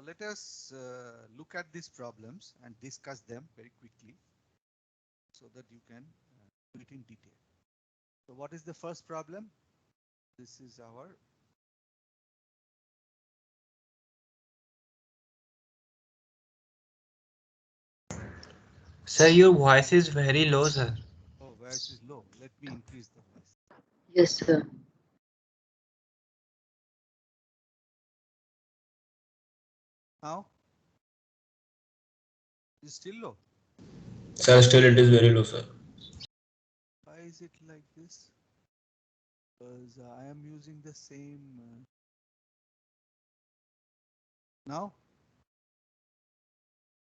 let us look at these problems and discuss them very quickly so that you can do it in detail. So what is the first problem? This is our Sir, your voice is very low, sir. oh, voice is low. Let me increase the voice. Yes, sir. Now it's still low. Sir, still it is very low, sir. Why is it like this? Because I am using the same now.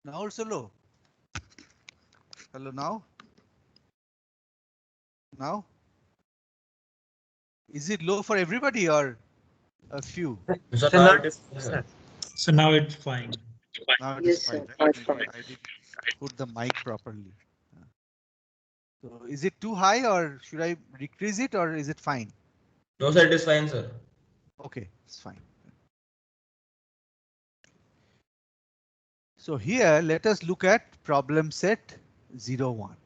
Now also low. Hello now. Now is it low for everybody or a few? Sir, Sir, now now, it is, sir. sir. So now it's fine. Now it is Yes, fine, sir. right? Fine. Maybe I didn't put the mic properly. So is it too high or should I decrease it or is it fine? No, sir, it is fine, sir. Okay, it's fine. So here let us look at problem set 01.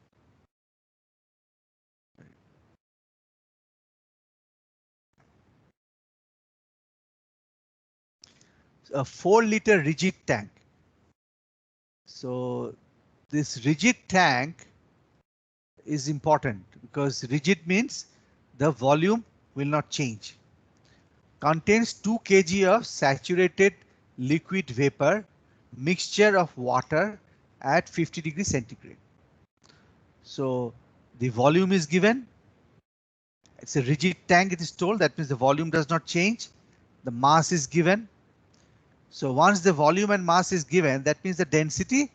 A 4-liter rigid tank. So this rigid tank is important because rigid means the volume will not change. Contains 2 kg of saturated liquid vapor mixture of water at 50 degrees centigrade. So the volume is given. It's a rigid tank, it is told. That means the volume does not change. The mass is given. So once the volume and mass is given, that means the density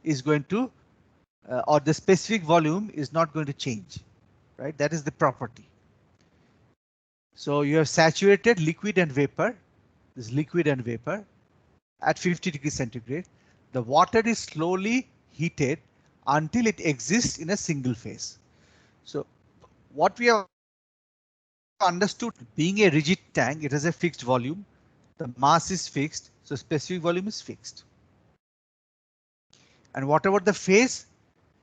is going to or the specific volume is not going to change, right? That is the property. So you have saturated liquid and vapor, this liquid and vapor at 50 degrees centigrade. The water is slowly heated until it exists in a single phase. So what we have understood, being a rigid tank, it has a fixed volume. The mass is fixed, so specific volume is fixed. And whatever the phase,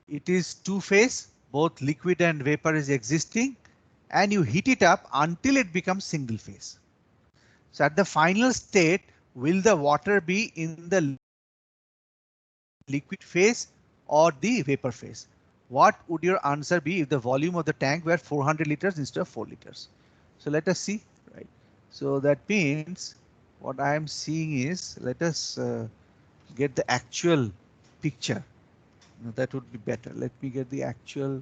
it is two phase, both liquid and vapor is existing, and you heat it up until it becomes single phase. So at the final state, will the water be in the liquid phase or the vapor phase? What would your answer be if the volume of the tank were 400 liters instead of 4 liters? So let us see, right? So that means what I am seeing is, let us get the actual picture. Now that would be better. Let me get the actual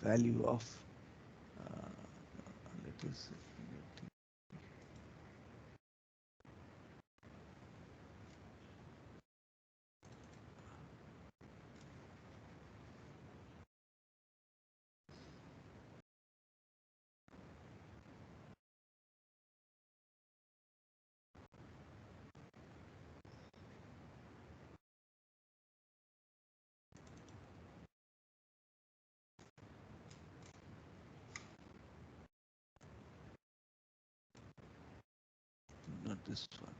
value of let us not this one.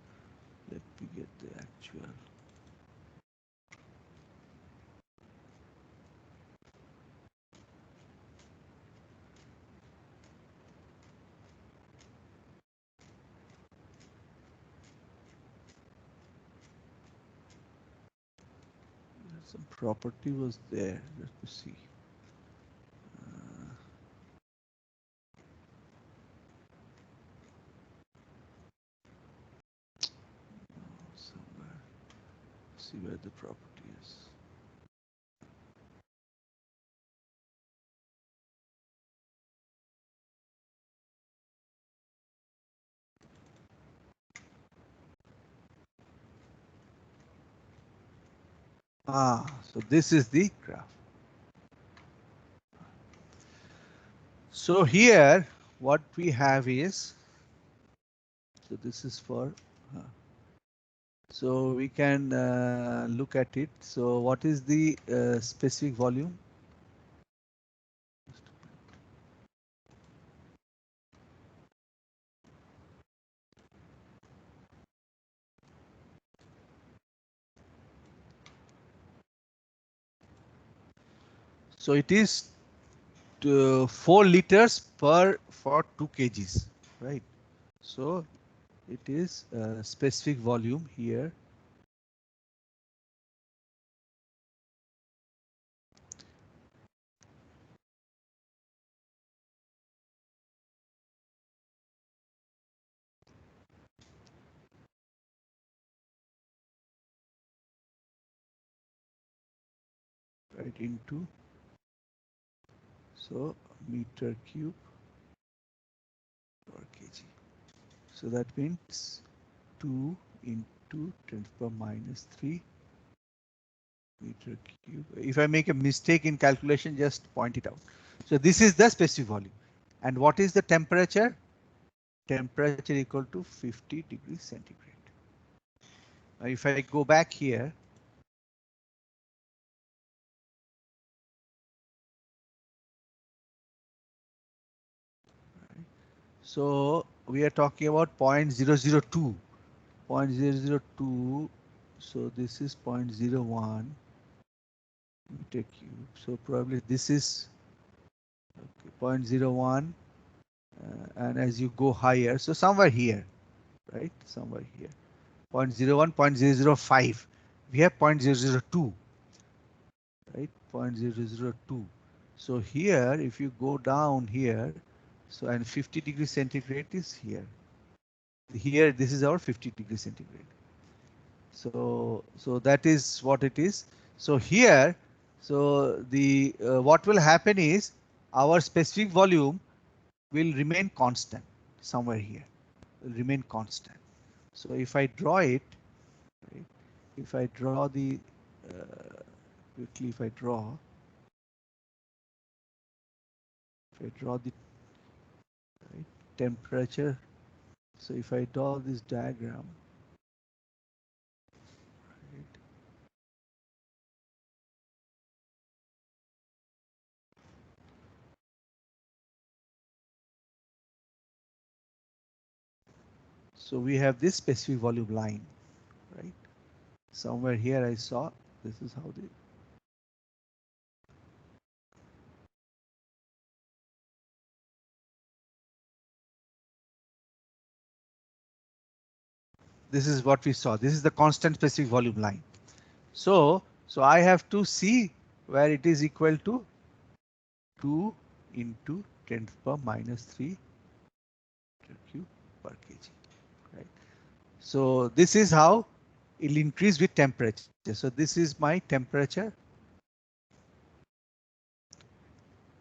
Let me get the actual. Some property was there. Let me see. Somewhere. See where the property is. So this is the graph. So here what we have is, so this is for, so we can look at it. So what is the specific volume? So it is 4 liters per for 2 kgs, right? So it is a specific volume here. Right into, so meter cube per kg. So that means 2 into 10 to the power minus 3 meter cube. If I make a mistake in calculation, just point it out. So this is the specific volume. And what is the temperature? Temperature equal to 50 degrees centigrade. Now if I go back here, so we are talking about 0.002. 0.002. So this is 0.01 meter cube. So probably this is okay, 0.01. And as you go higher, so somewhere here, right? Somewhere here. 0.01, 0.005. We have 0.002, right? 0.002. So here, if you go down here, so and 50 degrees centigrade is here. Here, this is our 50 degrees centigrade. So that is what it is. So here, so the what will happen is our specific volume will remain constant somewhere here, will remain constant. So if I draw it, right, if I draw the quickly, if I draw the right, temperature. So if I draw this diagram, right, so we have this specific volume line, right? Somewhere here I saw this is how the this is what we saw. This is the constant specific volume line. So I have to see where it is equal to 2 into 10 to the power minus 3 cube per kg, right? So this is how it will increase with temperature. So this is my temperature.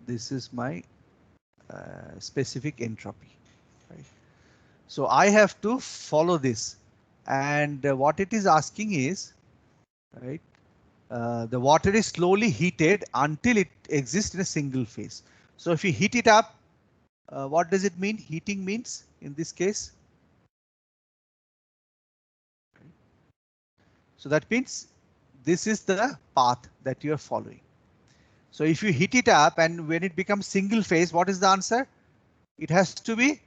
This is my specific entropy, right? So I have to follow this, and what it is asking is, right, the water is slowly heated until it exists in a single phase. So if you heat it up, what does it mean? Heating means in this case. So that means this is the path that you are following. So if you heat it up and when it becomes single phase, what is the answer? It has to be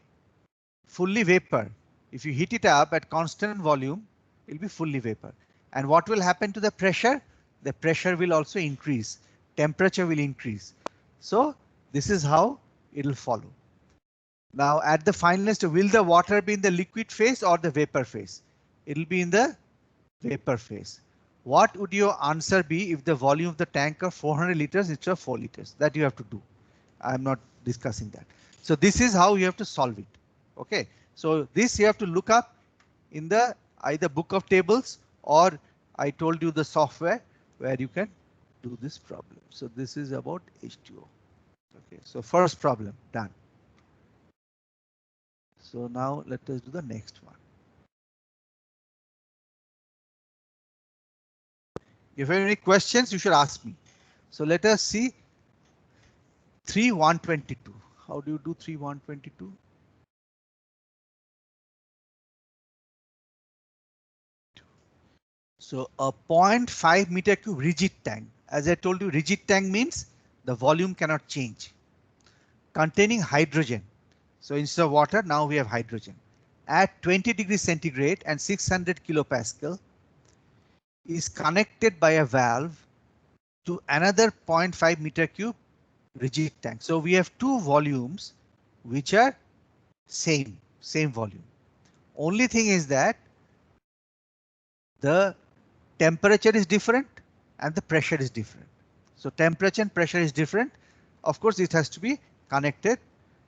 fully vapor. If you heat it up at constant volume, it will be fully vapor. And what will happen to the pressure? The pressure will also increase. Temperature will increase. So this is how it will follow. Now at the finalist, will the water be in the liquid phase or the vapor phase? It will be in the vapor phase. What would your answer be if the volume of the tank are 400 liters instead of 4 liters? That you have to do. I'm not discussing that. So this is how you have to solve it. Okay. So this you have to look up in the either book of tables or I told you the software where you can do this problem. So this is about H2O. Okay. So first problem done. So now let us do the next one. If you have any questions, you should ask me. So let us see 3,122. How do you do 3,122? So a 0.5 meter cube rigid tank. As I told you, rigid tank means the volume cannot change. Containing hydrogen. So instead of water, now we have hydrogen. At 20 degrees centigrade and 600 kilopascal is connected by a valve to another 0.5 meter cube rigid tank. So we have two volumes which are same volume. Only thing is that the temperature is different and the pressure is different. So temperature and pressure is different. Of course, it has to be connected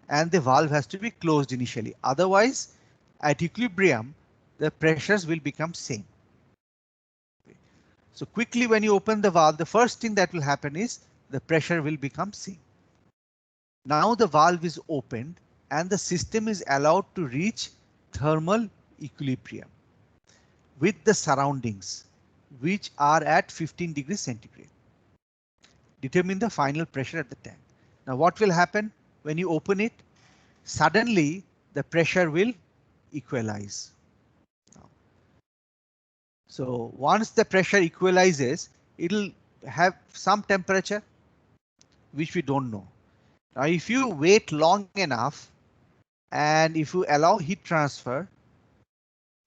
and the valve has to be closed initially. Otherwise, at equilibrium, the pressures will become same. So quickly when you open the valve, the first thing that will happen is the pressure will become same. Now the valve is opened and the system is allowed to reach thermal equilibrium with the surroundings, which are at 15 degrees centigrade. Determine the final pressure at the tank. Now what will happen when you open it? Suddenly the pressure will equalize. So once the pressure equalizes, it'll have some temperature which we don't know. Now if you wait long enough and if you allow heat transfer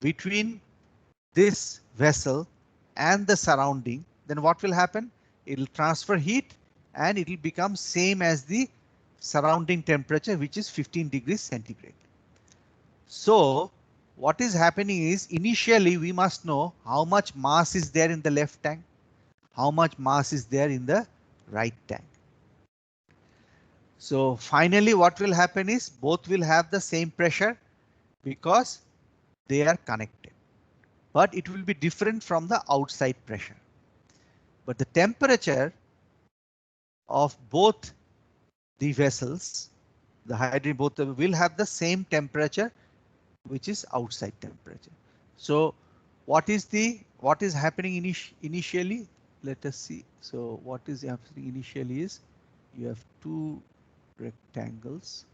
between this vessel and the surrounding, then what will happen? It will transfer heat and it will become same as the surrounding temperature, which is 15 degrees centigrade. So what is happening is initially we must know how much mass is there in the left tank, how much mass is there in the right tank. So finally what will happen is both will have the same pressure because they are connected, but it will be different from the outside pressure. But the temperature of both the vessels, the hydrogen both will have the same temperature, which is outside temperature. So what is happening initially? Let us see. So what is happening initially is you have two rectangles,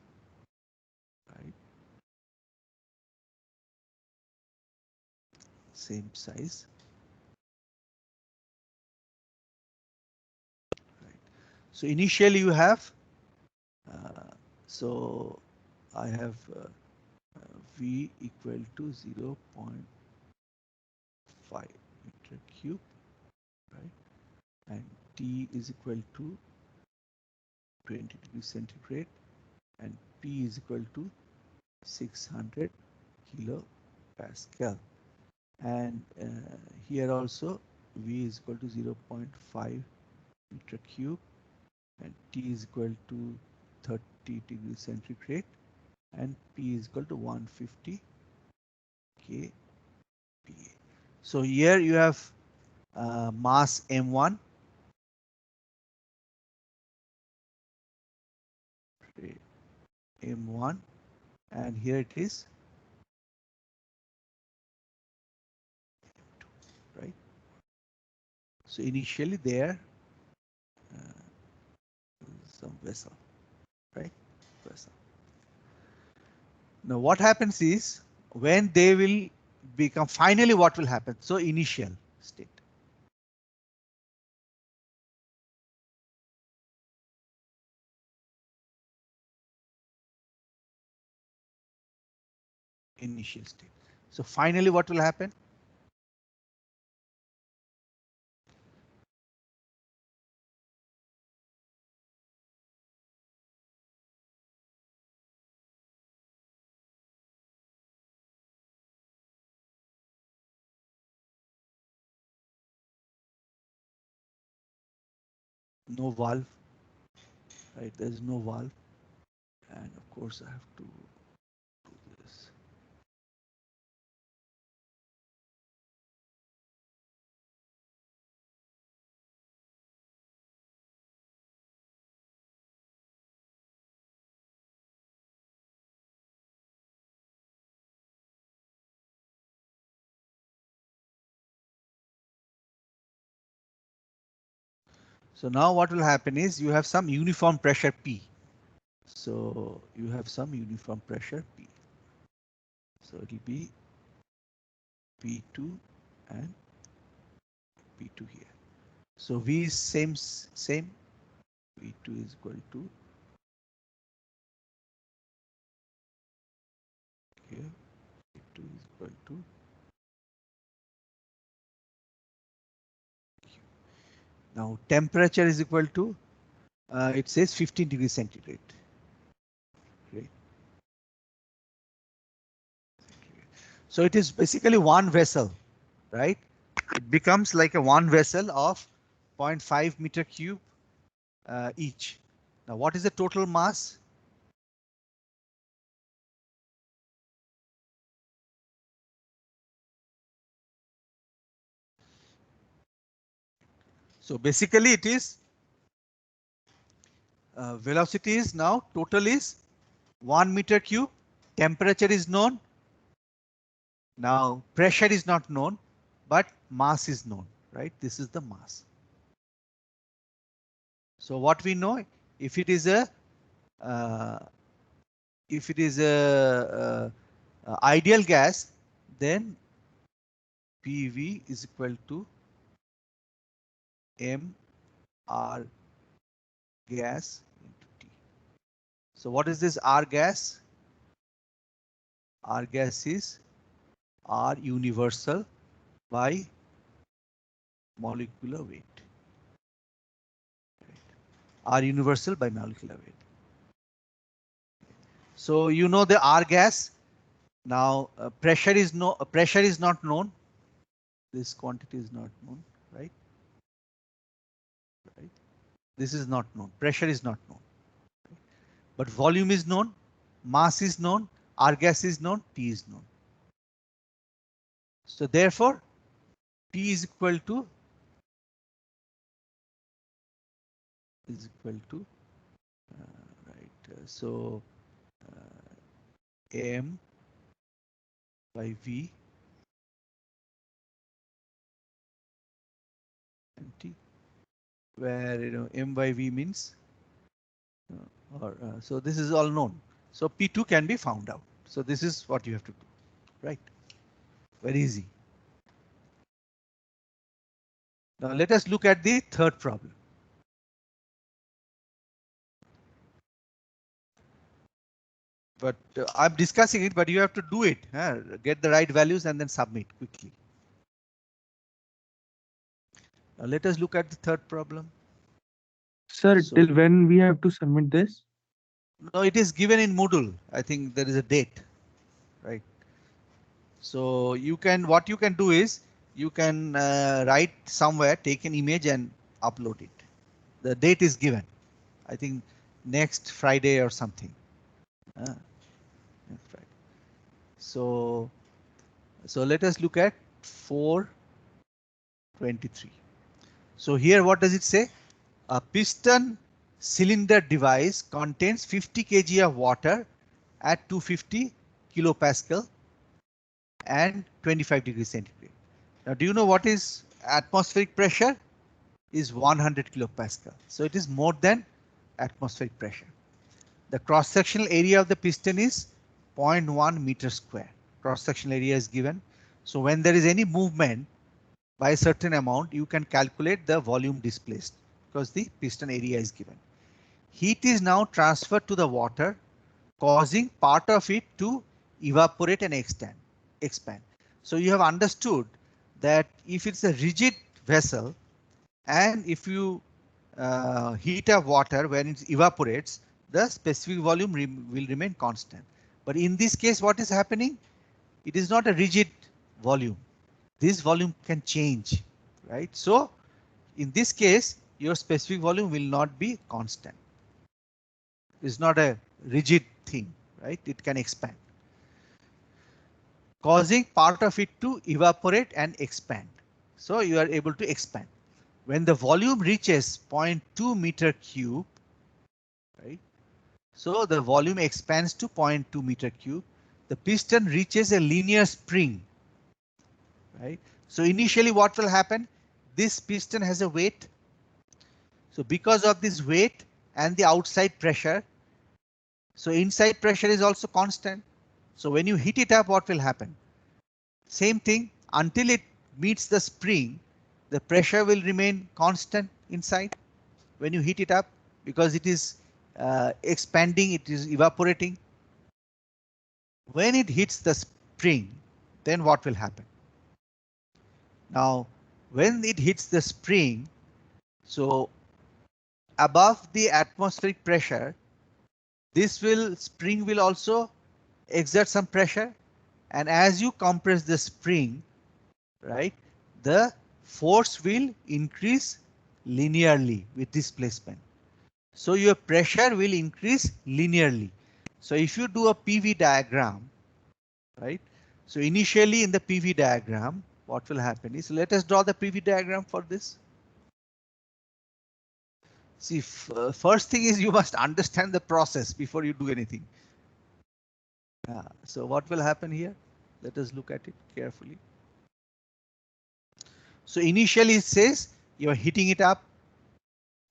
right? Same size. Right. So initially you have, so I have V equal to 0.5 meter cube, right? And T is equal to 20 degrees centigrade and P is equal to 600 kilo Pascal. And here also V is equal to 0.5 meter cube and T is equal to 30 degrees centigrade and P is equal to 150 kPa. So here you have mass M1, M1, and here it is M2, right? So initially there some vessel, right? Vessel. Now what happens is when they will become finally what will happen? So initial state. Initial state. So finally what will happen? No valve, right? There's no valve, and of course I have to do this. So now what will happen is you have some uniform pressure P. So you have some uniform pressure P. So it will be P2 and P2 here. So V is same. V2 is equal to here. V2 is equal to Q. Now temperature is equal to, it says 15 degrees centigrade. Great. So it is basically one vessel, right? It becomes like a one vessel of 0.5 meter cube each. Now what is the total mass? So basically it is velocity is now total is 1 meter cube. Temperature is known. Now pressure is not known, but mass is known, right? This is the mass. So what we know, if it is a uh, ideal gas, then PV is equal to M R gas into T. So what is this R gas? R gas is R universal by molecular weight. R universal by molecular weight. So you know the R gas. Now pressure is not known. This quantity is not known, right? Right. This is not known. Pressure is not known. But volume is known, mass is known, R gas is known, T is known. So therefore, P is equal to so M by V and T, where M by V means so this is all known. So P2 can be found out. So this is what you have to do, right? Very easy. Now let us look at the third problem. But I'm discussing it, but you have to do it. Get the right values and then submit quickly. Now let us look at the third problem. Sir, So, till when we have to submit this? no, it is given in Moodle. I think there is a date, right? So you can, what you can do is you can write somewhere, take an image and upload it. The date is given. I think next Friday or something. Next Friday. So let us look at 423. So here what does it say? A piston cylinder device contains 50 kg of water at 250 kilopascal and 25 degrees centigrade. Now, do you know what is atmospheric pressure? Is 100 kilopascal. So it is more than atmospheric pressure. The cross-sectional area of the piston is 0.1 meter square. Cross-sectional area is given. So when there is any movement by a certain amount, you can calculate the volume displaced because the piston area is given. Heat is now transferred to the water, causing part of it to evaporate and expand. So you have understood that if it's a rigid vessel and if you heat up water when it evaporates, the specific volume will remain constant. But in this case, what is happening? It is not a rigid volume. This volume can change, right? So in this case, your specific volume will not be constant. It's not a rigid thing, right? It can expand, causing part of it to evaporate and expand. So you are able to expand. When the volume reaches 0.2 meter cube, right? So the volume expands to 0.2 meter cube. The piston reaches a linear spring, right? So initially what will happen? This piston has a weight. So because of this weight and the outside pressure, so inside pressure is also constant. So when you heat it up, what will happen? Same thing, until it meets the spring, the pressure will remain constant inside when you heat it up because it is expanding, it is evaporating. When it hits the spring, then what will happen? Now, when it hits the spring, So above the atmospheric pressure, spring will also exert some pressure, and as you compress the spring, right, the force will increase linearly with displacement. So your pressure will increase linearly. So if you do a PV diagram, right, so initially in the PV diagram, what will happen is, let us draw the PV diagram for this. See, first thing is you must understand the process before you do anything. So what will happen here? Let us look at it carefully. So initially it says you are heating it up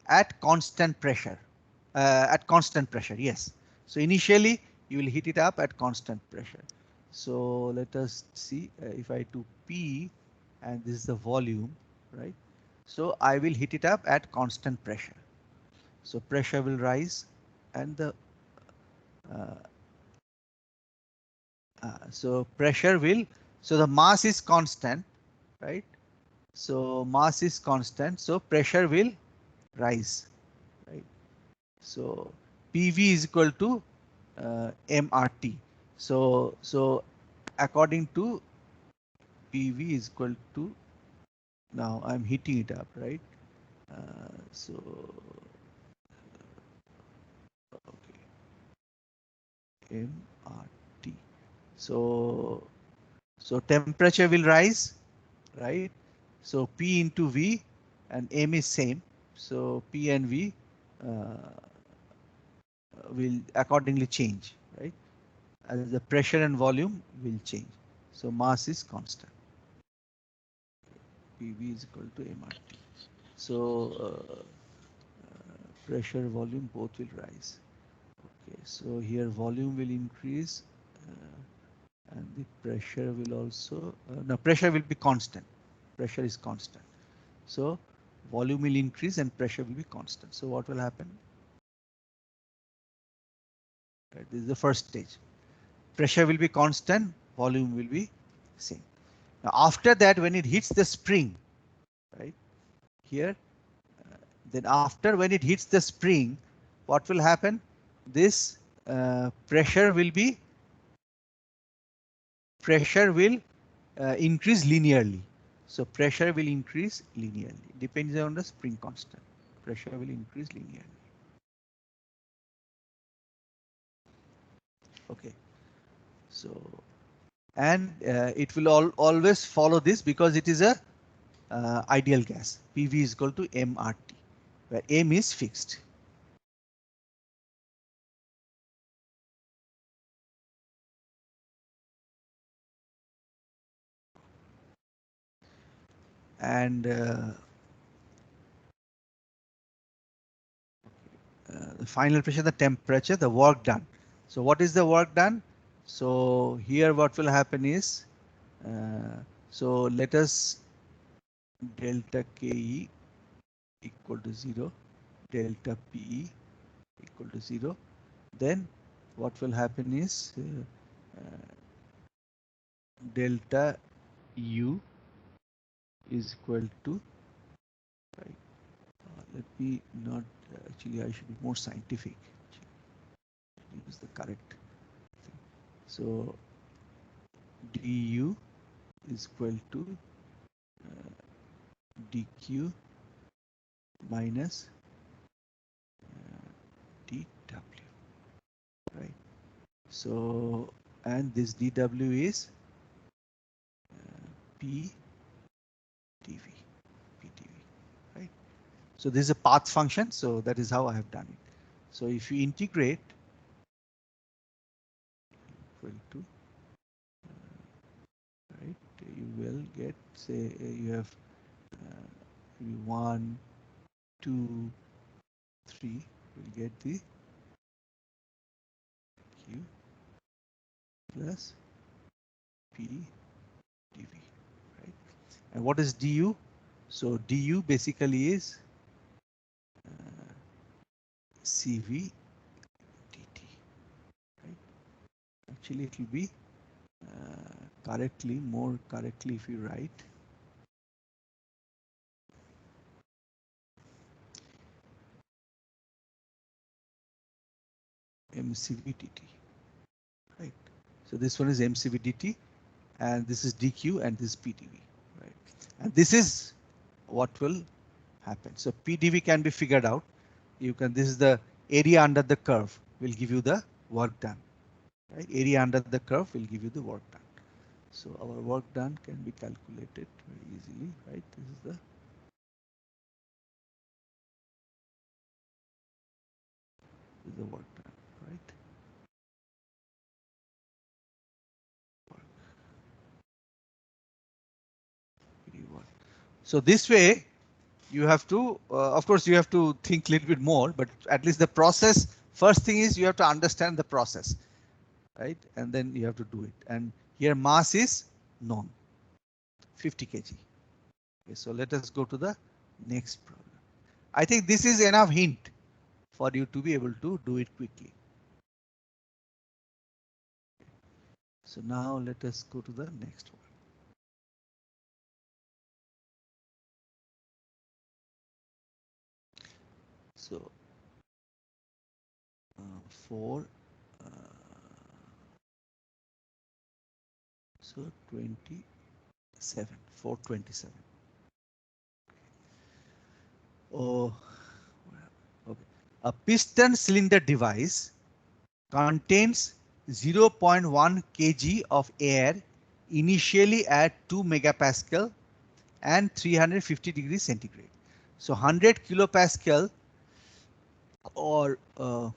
at constant pressure. Yes. So initially you will heat it up at constant pressure. So let us see if I do P and this is the volume, right? So I will heat it up at constant pressure. So pressure will rise and the so the mass is constant, right? So mass is constant, so pressure will rise, right? So PV is equal to MRT. So according to PV is equal to, now I'm heating it up, right? So okay, MRT. So temperature will rise, right? So P into V and M is same. So P and V will accordingly change, right? As the pressure and volume will change. So mass is constant. PV is equal to MRT. So pressure, volume both will rise. Okay, so here volume will increase and the pressure will also, no, pressure will be constant. Pressure is constant. So volume will increase and pressure will be constant. So what will happen? Right, this is the first stage. Pressure will be constant, volume will be same. Now after that, when it hits the spring, right here, then after when it hits the spring, what will happen? This pressure will increase linearly. So pressure will increase linearly, depends on the spring constant. Pressure will increase linearly. Okay, so and it will always follow this because it is a ideal gas. PV is equal to MRT, where M is fixed. And the final pressure, the temperature, the work done. So what is the work done? So here what will happen is, so let us delta KE equal to 0, delta PE equal to 0. Then what will happen is delta U is equal to, right? Let me not, actually I should be more scientific. Use the correct thing. So du is equal to dq minus dw, right? So and this dw is p dv, right? So this is a path function, so that is how I have done it. So if you integrate equal to, right, you will get, say you have 1, 2, 3, will get the q plus p dv, right? And what is du? So du basically is cv dt, right? Actually it will be more correctly if you write MCV/dT, right? So this one is MCV/dT, and this is dq, and this is PdV, right? And this is what will happen. So PdV can be figured out. You can. This is the area under the curve. Will give you the work done, right? Area under the curve will give you the work done. So our work done can be calculated very easily, right? This is the work done, right? Work. So this way you have to, of course, you have to think a little bit more, but at least the process, first thing is you have to understand the process, right? And then you have to do it. And here mass is known, 50 kg. Okay, so let us go to the next problem. I think this is enough hint for you to be able to do it quickly. So now let us go to the next one. So 4, so 27, 427. Oh, okay. A piston cylinder device contains 0.1 kg of air initially at 2 megapascal and 350 degrees centigrade. So 100 kilopascal or 0.1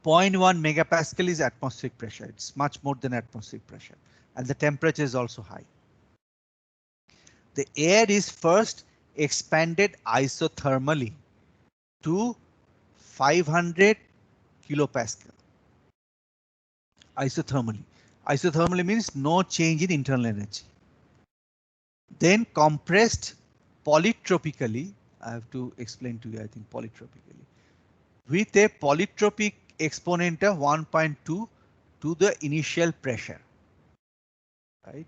megapascal is atmospheric pressure. It's much more than atmospheric pressure, and the temperature is also high. The air is first expanded isothermally to 500 kilopascal. Isothermally. Isothermally means no change in internal energy. Then compressed polytropically. I have to explain to you, I think, polytropically, with a polytropic exponent of 1.2 to the initial pressure, right?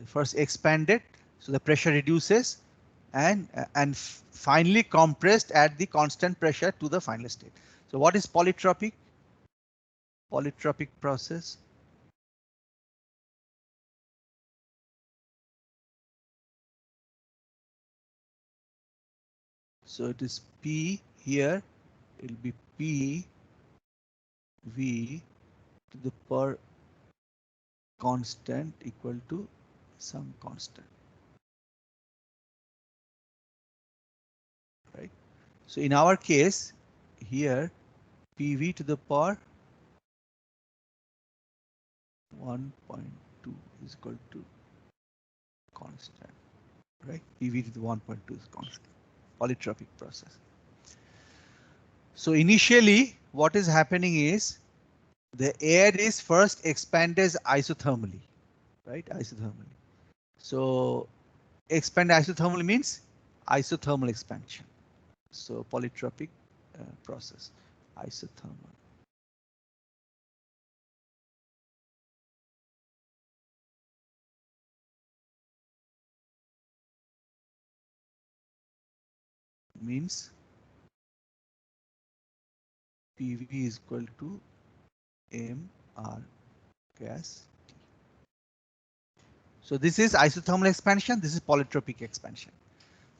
First expanded, so the pressure reduces, and finally compressed at the constant pressure to the final state. So what is polytropic? Polytropic process. So it is P here, it will be P V to the per constant equal to some constant, right? So in our case here, PV to the power 1.2 is equal to constant, right? PV to the 1.2 is constant. Polytropic process. So initially what is happening is the air is first expanded isothermally, right? Isothermally. So expand isothermally means isothermal expansion. So polytropic process, isothermal. Means PV is equal to mR gas T. So this is isothermal expansion, this is polytropic expansion.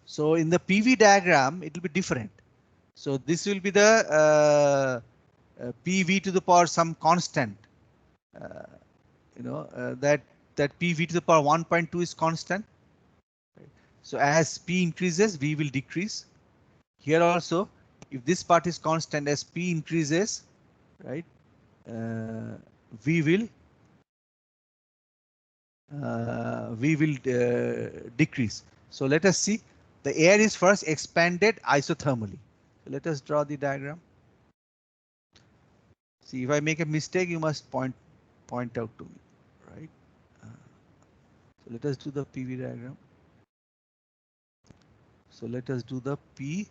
So in the PV diagram, it will be different. So this will be the PV to the power some constant. That PV to the power 1.2 is constant. Right? So as P increases, V will decrease. Here also, if this part is constant, as P increases, right, V will decrease. So let us see. The air is first expanded isothermally. So let us draw the diagram. See, if I make a mistake, you must point out to me, right? So let us do the PV diagram. So let us do the P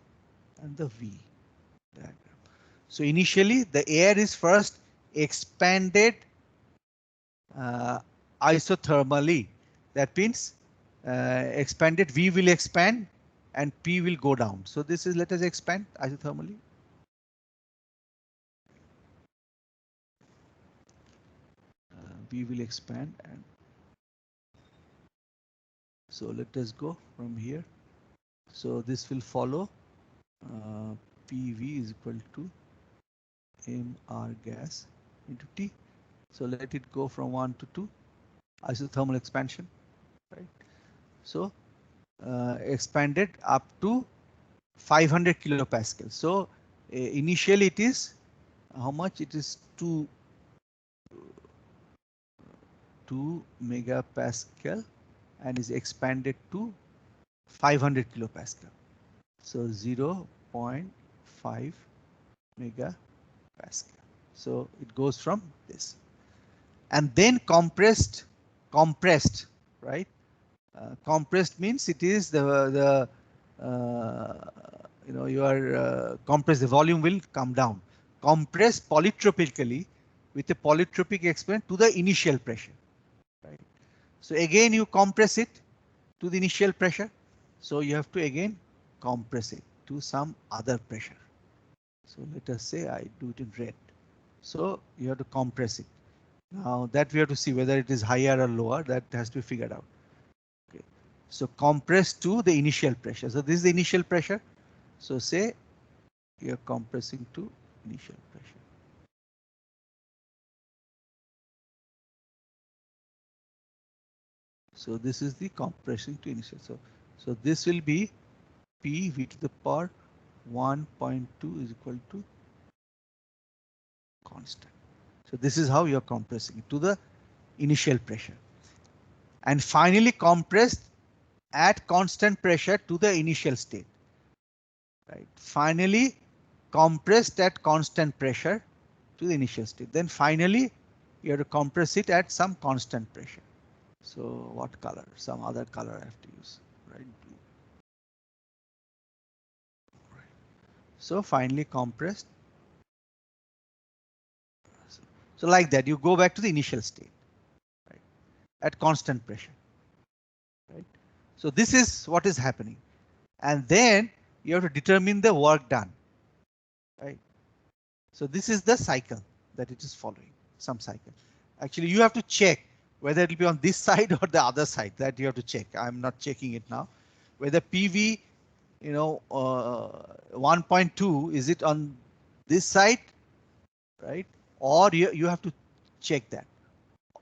and the V diagram. So initially the air is first expanded isothermally. That means expanded, V will expand and P will go down. So this is, let us expand isothermally. We will expand, and so let us go from here. So this will follow PV is equal to mR gas into T. So let it go from 1 to 2, isothermal expansion, right? So expanded up to 500 kilopascal. So initially it is how much? It is 2 megapascal and is expanded to 500 kilopascal. So 0.5 megapascal. So it goes from this, and then compressed, right? Compressed means it is the you know, your compressed, the volume will come down. Compressed polytropically with a polytropic expansion to the initial pressure, right? So again you compress it to the initial pressure. So you have to again compress it to some other pressure. So let us say I do it in red. So you have to compress it. Now that we have to see whether it is higher or lower, that has to be figured out. Okay. So compress to the initial pressure. So this is the initial pressure. So say you are compressing to initial pressure. So this is the compression to initial. So this will be PV to the power 1.2 is equal to constant. So this is how you are compressing it to the initial pressure, and finally compressed at constant pressure to the initial state. Right. Finally compressed at constant pressure to the initial state. Then finally you have to compress it at some constant pressure. So what color? Some other color I have to use, right? Blue. So finally compressed. So like that, you go back to the initial state, right, at constant pressure, right? So this is what is happening, and then you have to determine the work done, right? So this is the cycle that it is following, some cycle. Actually, you have to check whether it will be on this side or the other side. That you have to check. I'm not checking it now. Whether PV, you know, 1.2, is it on this side, right? Or you have to check that,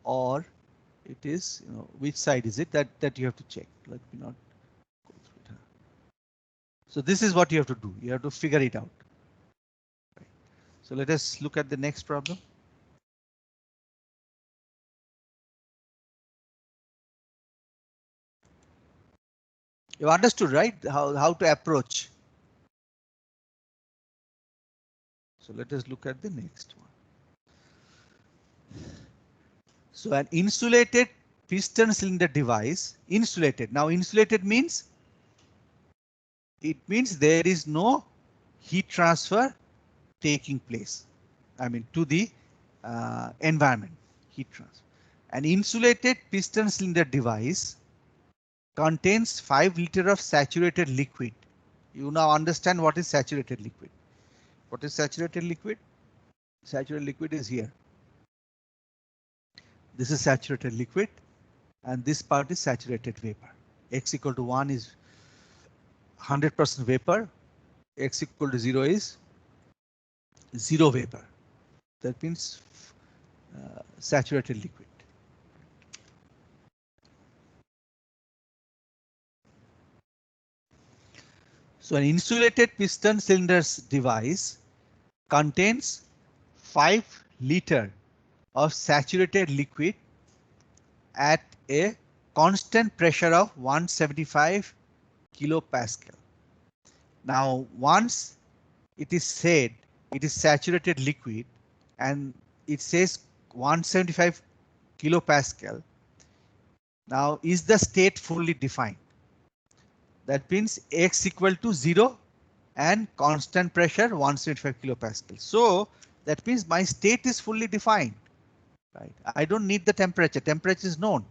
or it is, you know, which side is it, that you have to check. Let me not go through it. So this is what you have to do. You have to figure it out. Right. So let us look at the next problem. You understood, right? How to approach. So let us look at the next one. So an insulated piston cylinder device, insulated. Now insulated means, it means there is no heat transfer taking place. I mean to the environment, heat transfer. An insulated piston cylinder device contains 5 liters of saturated liquid. You now understand what is saturated liquid. What is saturated liquid? Saturated liquid is here. This is saturated liquid, and this part is saturated vapor. X equal to 1 is 100% vapor. X equal to 0 is 0 vapor. That means saturated liquid. So an insulated piston cylinders device contains 5 liters of saturated liquid at a constant pressure of 175 kilopascal. Now once it is said it is saturated liquid and it says 175 kilopascal, now is the state fully defined? That means X equal to 0 and constant pressure 175 kilopascal. So that means my state is fully defined, right? I don't need the temperature. Temperature is known.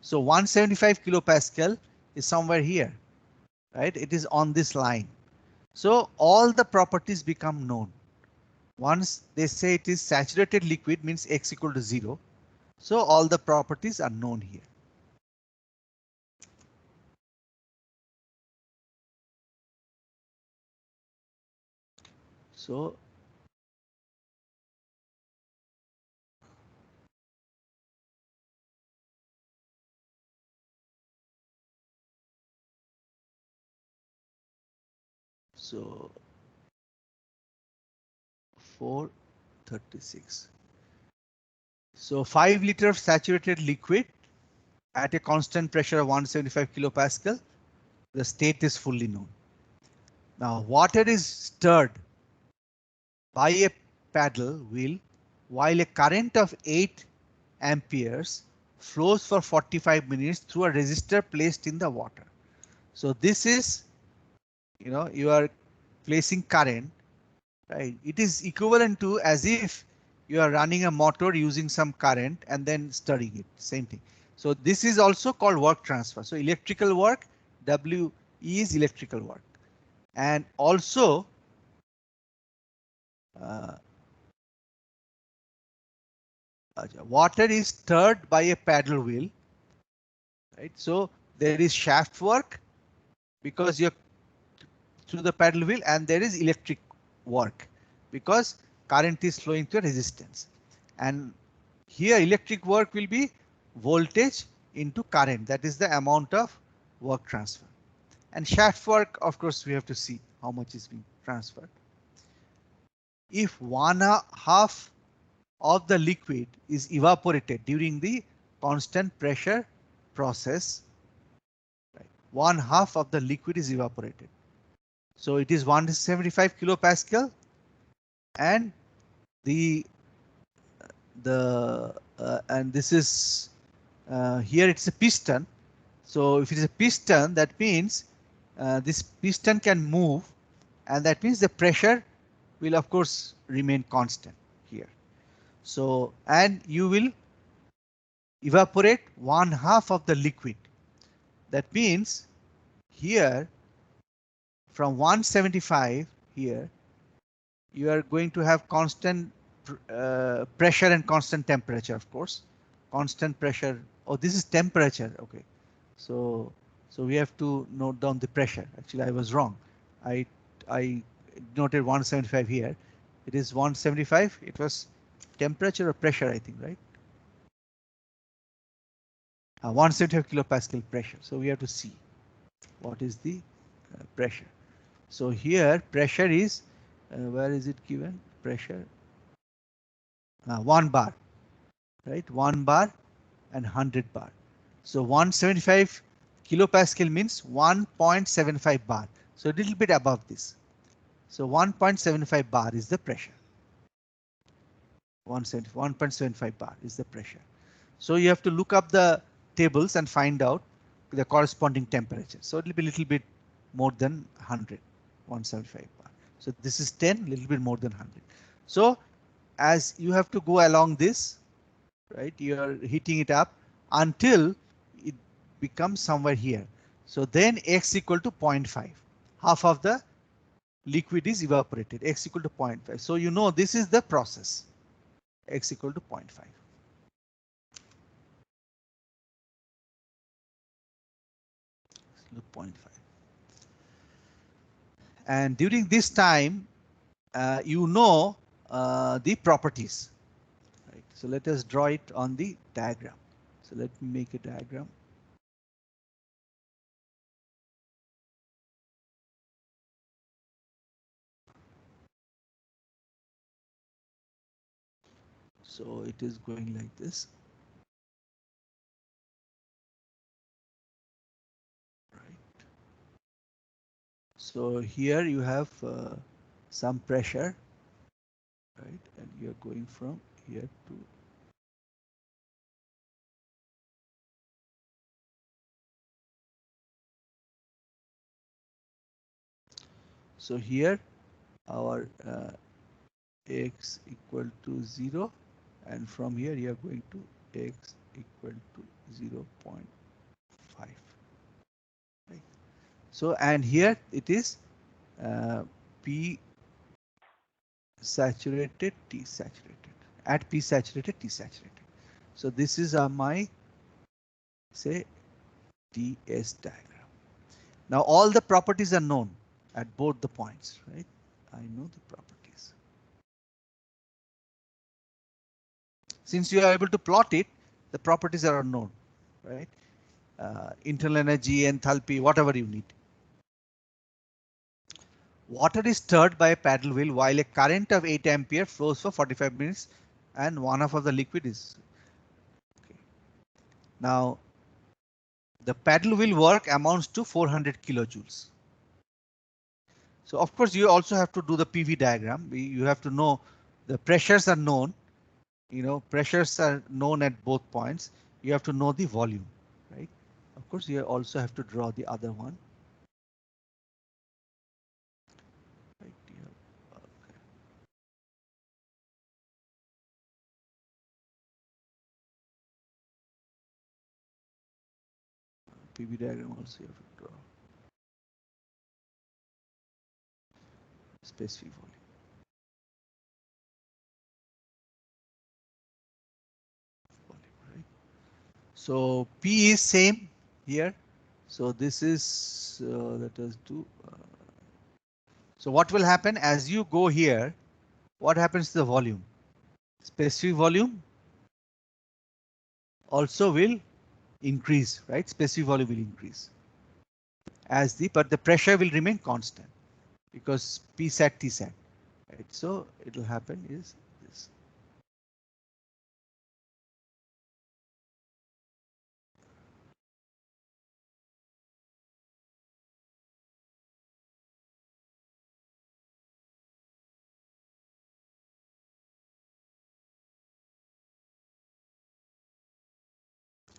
So 175 kilopascal is somewhere here. right? It is on this line. So all the properties become known. Once they say it is saturated liquid means X equal to 0. So all the properties are known here. So so 436. So 5 liter of saturated liquid at a constant pressure of 175 kilopascal, the state is fully known. Now water is stirred by a paddle wheel while a current of 8 amperes flows for 45 minutes through a resistor placed in the water. So this is, you are placing current, right? It is equivalent to as if you are running a motor using some current and then stirring it, same thing. So this is also called work transfer. So electrical work, WE is electrical work. And also water is stirred by a paddle wheel, right? So there is shaft work because you're through the paddle wheel, and there is electric work because current is flowing through resistance. And here electric work will be voltage into current, that is the amount of work transfer. And shaft work, of course, we have to see how much is being transferred. If 1/2 of the liquid is evaporated during the constant pressure process, right, 1/2 of the liquid is evaporated. So it is 175 kilopascal, and and this is here it's a piston. So if it is a piston, that means this piston can move, and that means the pressure will of course remain constant here. So and you will evaporate 1/2 of the liquid. That means here from 175 here you are going to have constant pressure and constant temperature, of course. Constant pressure. Oh, this is temperature. Okay. So we have to note down the pressure. Actually, I was wrong. I noted 175 here. It is 175. It was temperature or pressure, I think, right? 175 kilopascal pressure. So we have to see what is the pressure. So here pressure is where is it given? Pressure 1 bar, right? 1 bar and 100 bar. So 175 kilopascal means 1.75 bar. So a little bit above this. So 1.75 bar is the pressure. 1.75 bar is the pressure. So you have to look up the tables and find out the corresponding temperature. So it will be a little bit more than 100, 175 bar. So this is 10, a little bit more than 100. So as you have to go along this, right, you are heating it up until it becomes somewhere here. So then X equal to 0.5, half of the liquid is evaporated, X equal to 0.5. So you know this is the process, X equal to 0.5. So 0.5. And during this time, you know the properties. Right? So let us draw it on the diagram. So let me make a diagram. So it is going like this. Right. So here you have some pressure, right? And you're going from here to so here our X equal to 0, and from here you are going to X equal to 0.5. Right. So and here it is P saturated, T saturated, at P saturated, T saturated. So this is my say TS diagram. Now all the properties are known at both the points, right? I know the properties. Since you are able to plot it, the properties are unknown, right? Internal energy, enthalpy, whatever you need. Water is stirred by a paddle wheel while a current of 8 ampere flows for 45 minutes and 1/2 of the liquid is. Okay. Now, the paddle wheel work amounts to 400 kilojoules. So of course you also have to do the PV diagram. You have to know the pressures are known. You know, pressures are known at both points. You have to know the volume, right? Of course you also have to draw the other one. Right here. Okay. PV diagram also you have to draw. Specific volume. Right? So P is same here. So this is let us do. So what will happen as you go here? What happens to the volume? Specific volume also will increase, right? Specific volume will increase as but the pressure will remain constant because P sat T sat, right? So it will happen is this.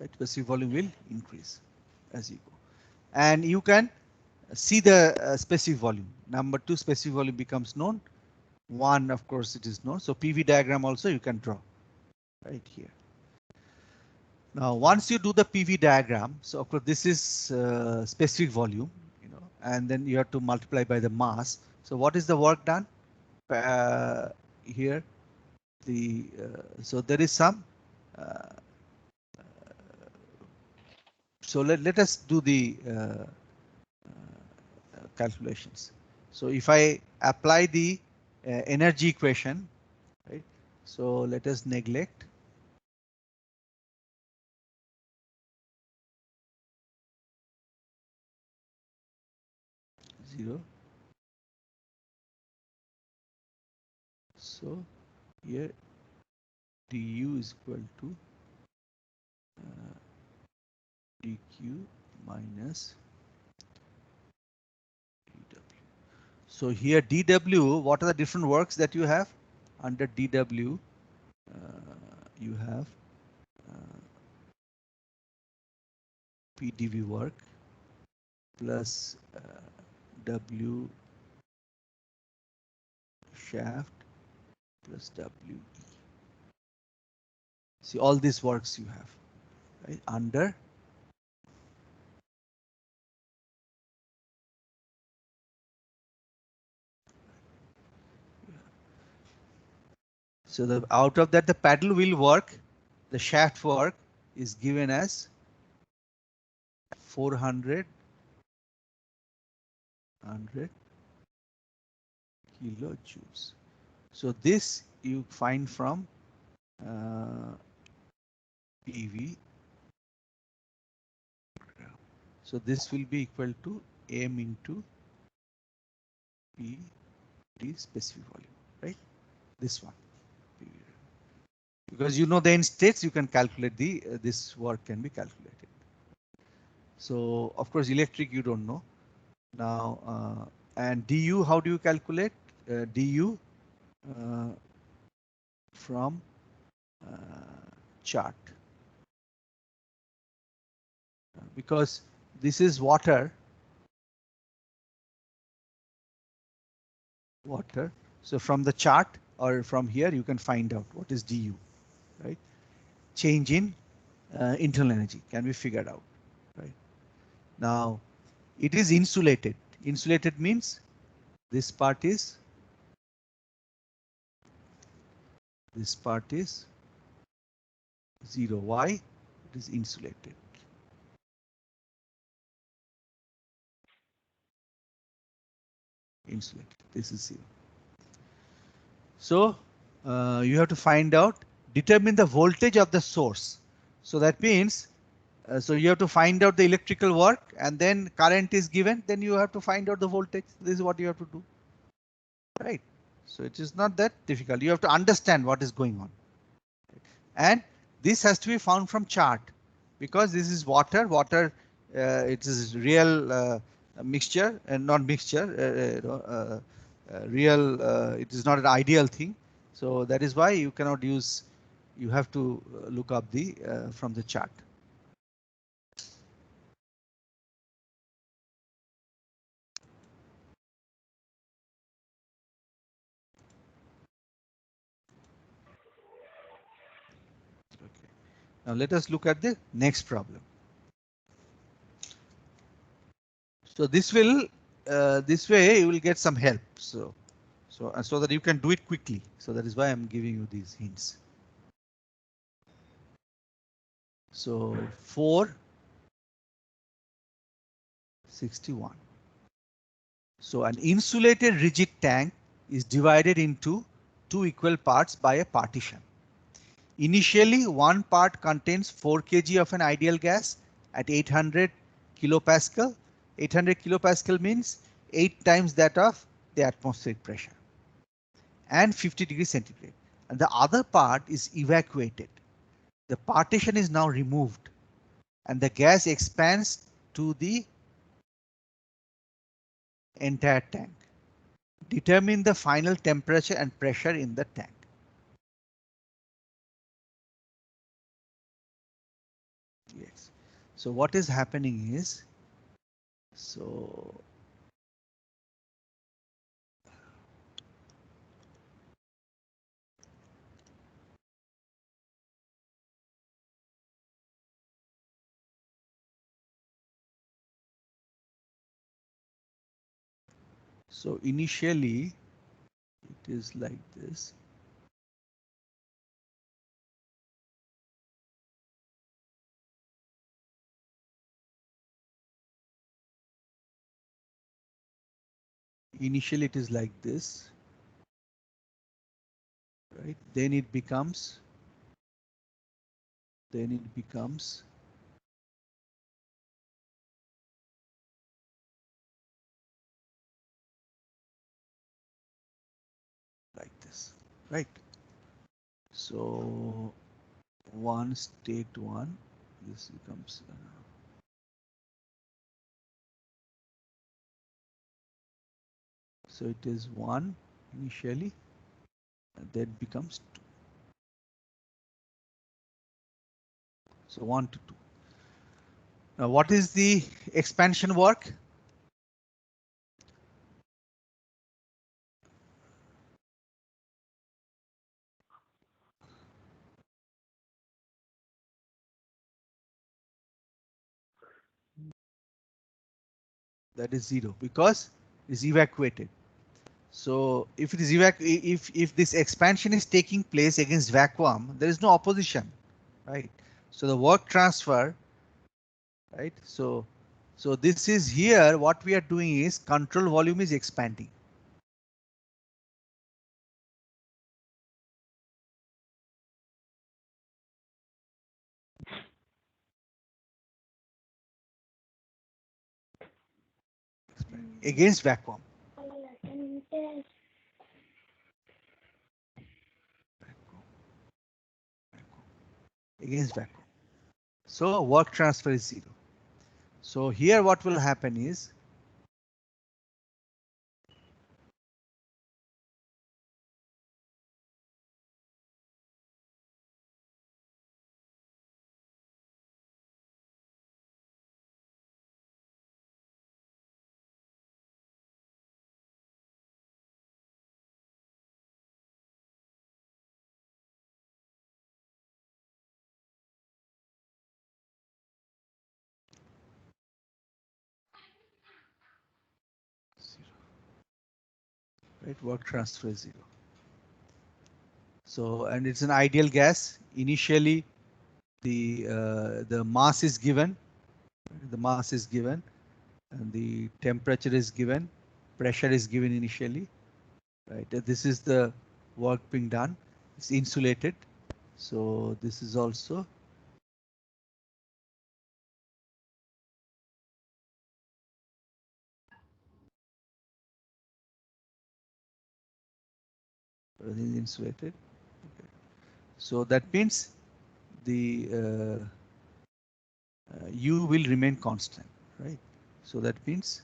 Right? Specific volume will increase as you go, and you can see the specific volume. Number 2 specific volume becomes known. 1 of course it is known. So PV diagram also you can draw right here. Now once you do the PV diagram, so of course this is specific volume, you know, and then you have to multiply by the mass. So what is the work done here? The so there is some. So let us do the calculations. So if I apply the energy equation, right? So let us neglect 0. So here du is equal to dq minus dw. So here dw, what are the different works that you have? Under dw, you have pdv work plus w shaft plus we. See all these works you have, right? Under so the out of that the paddle wheel work, the shaft work is given as 400 kilojoules. So this you find from PV. So this will be equal to m into P D specific volume, right? This one. Because you know the end states, you can calculate the this work can be calculated. So of course electric you don't know. Now and du, how do you calculate du from chart? Because this is water. So from the chart or from here you can find out what is du, right? Change in internal energy can be figured out, right? Now it is insulated. Insulated means this part is 0. Why? It is insulated. Insulated. This is 0. So you have to find out, determine the voltage of the source. So that means, so you have to find out the electrical work, and then current is given, then you have to find out the voltage. This is what you have to do. Right. So it is not that difficult. You have to understand what is going on. And this has to be found from chart, because this is water. Water, it is real mixture and not mixture. Real. It is not an ideal thing. So that is why you cannot use. You have to look up the from the chart. Okay. Now let us look at the next problem. So this will, this way you will get some help. So that you can do it quickly. So that is why I'm giving you these hints. So 461. So an insulated rigid tank is divided into two equal parts by a partition. Initially, one part contains 4 kg of an ideal gas at 800 kilopascal. 800 kilopascal means 8 times that of the atmospheric pressure, and 50 degrees centigrade. And the other part is evacuated. The partition is now removed, and the gas expands to the entire tank. Determine the final temperature and pressure in the tank. Yes. So what is happening is, so initially it is like this. Initially it is like this, right? Then it becomes like this, right? So state 1, this becomes so it is 1 initially, and then becomes 2. So 1 to 2. Now what is the expansion work? That is 0 because it's evacuated. So if it is if this expansion is taking place against vacuum, there is no opposition, right? So the work transfer, right? So this is here. What we are doing is control volume is expanding. Against vacuum. Against vacuum. So work transfer is 0. So here what will happen is, right? Work transfer is 0. So, and it's an ideal gas. Initially, the mass is given, and the temperature is given, pressure is given initially, right? This is the work being done. It's insulated, so this is also insulated. Okay. So that means the U will remain constant, right? So that means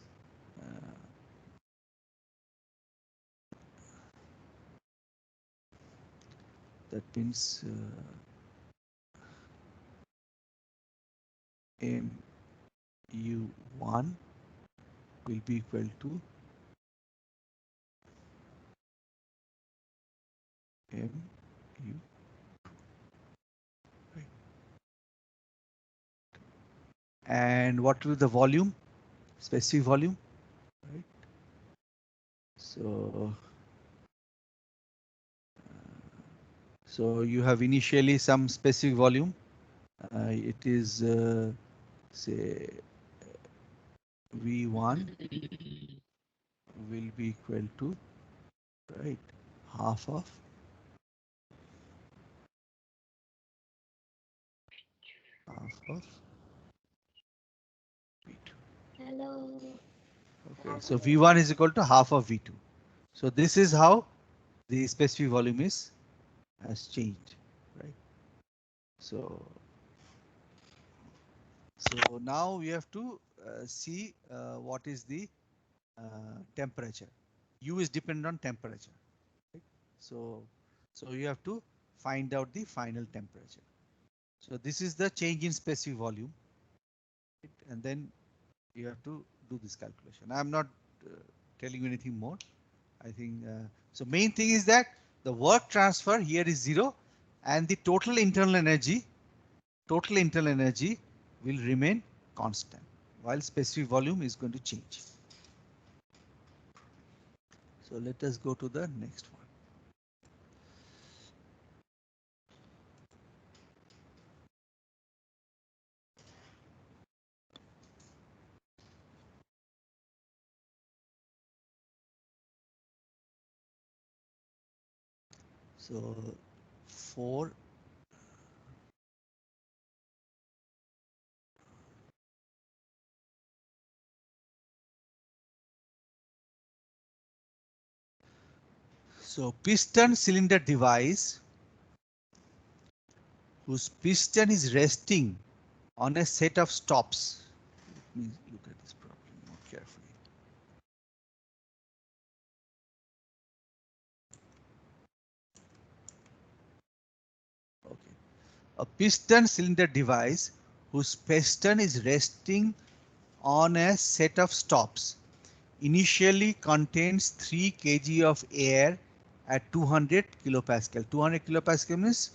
MU1 will be equal to MU. Right. And what will be the volume? Specific volume, right? So you have initially some specific volume. It is say V1 will be equal to, right, half of V2. Hello. Okay, so V1 is equal to half of V2. So this is how the specific volume has changed, right? So now we have to see what is the temperature. U is dependent on temperature. Right? So you have to find out the final temperature. So this is the change in specific volume, right? And then you have to do this calculation. I'm not telling you anything more. I think so. Main thing is that the work transfer here is 0, and the total internal energy will remain constant, while specific volume is going to change. So let us go to the next one. So 4. So piston cylinder device whose piston is resting on a set of stops. Let me look at this problem more carefully. Okay. A piston cylinder device whose piston is resting on a set of stops initially contains 3 kg of air at 200 kilopascal. 200 kilopascal means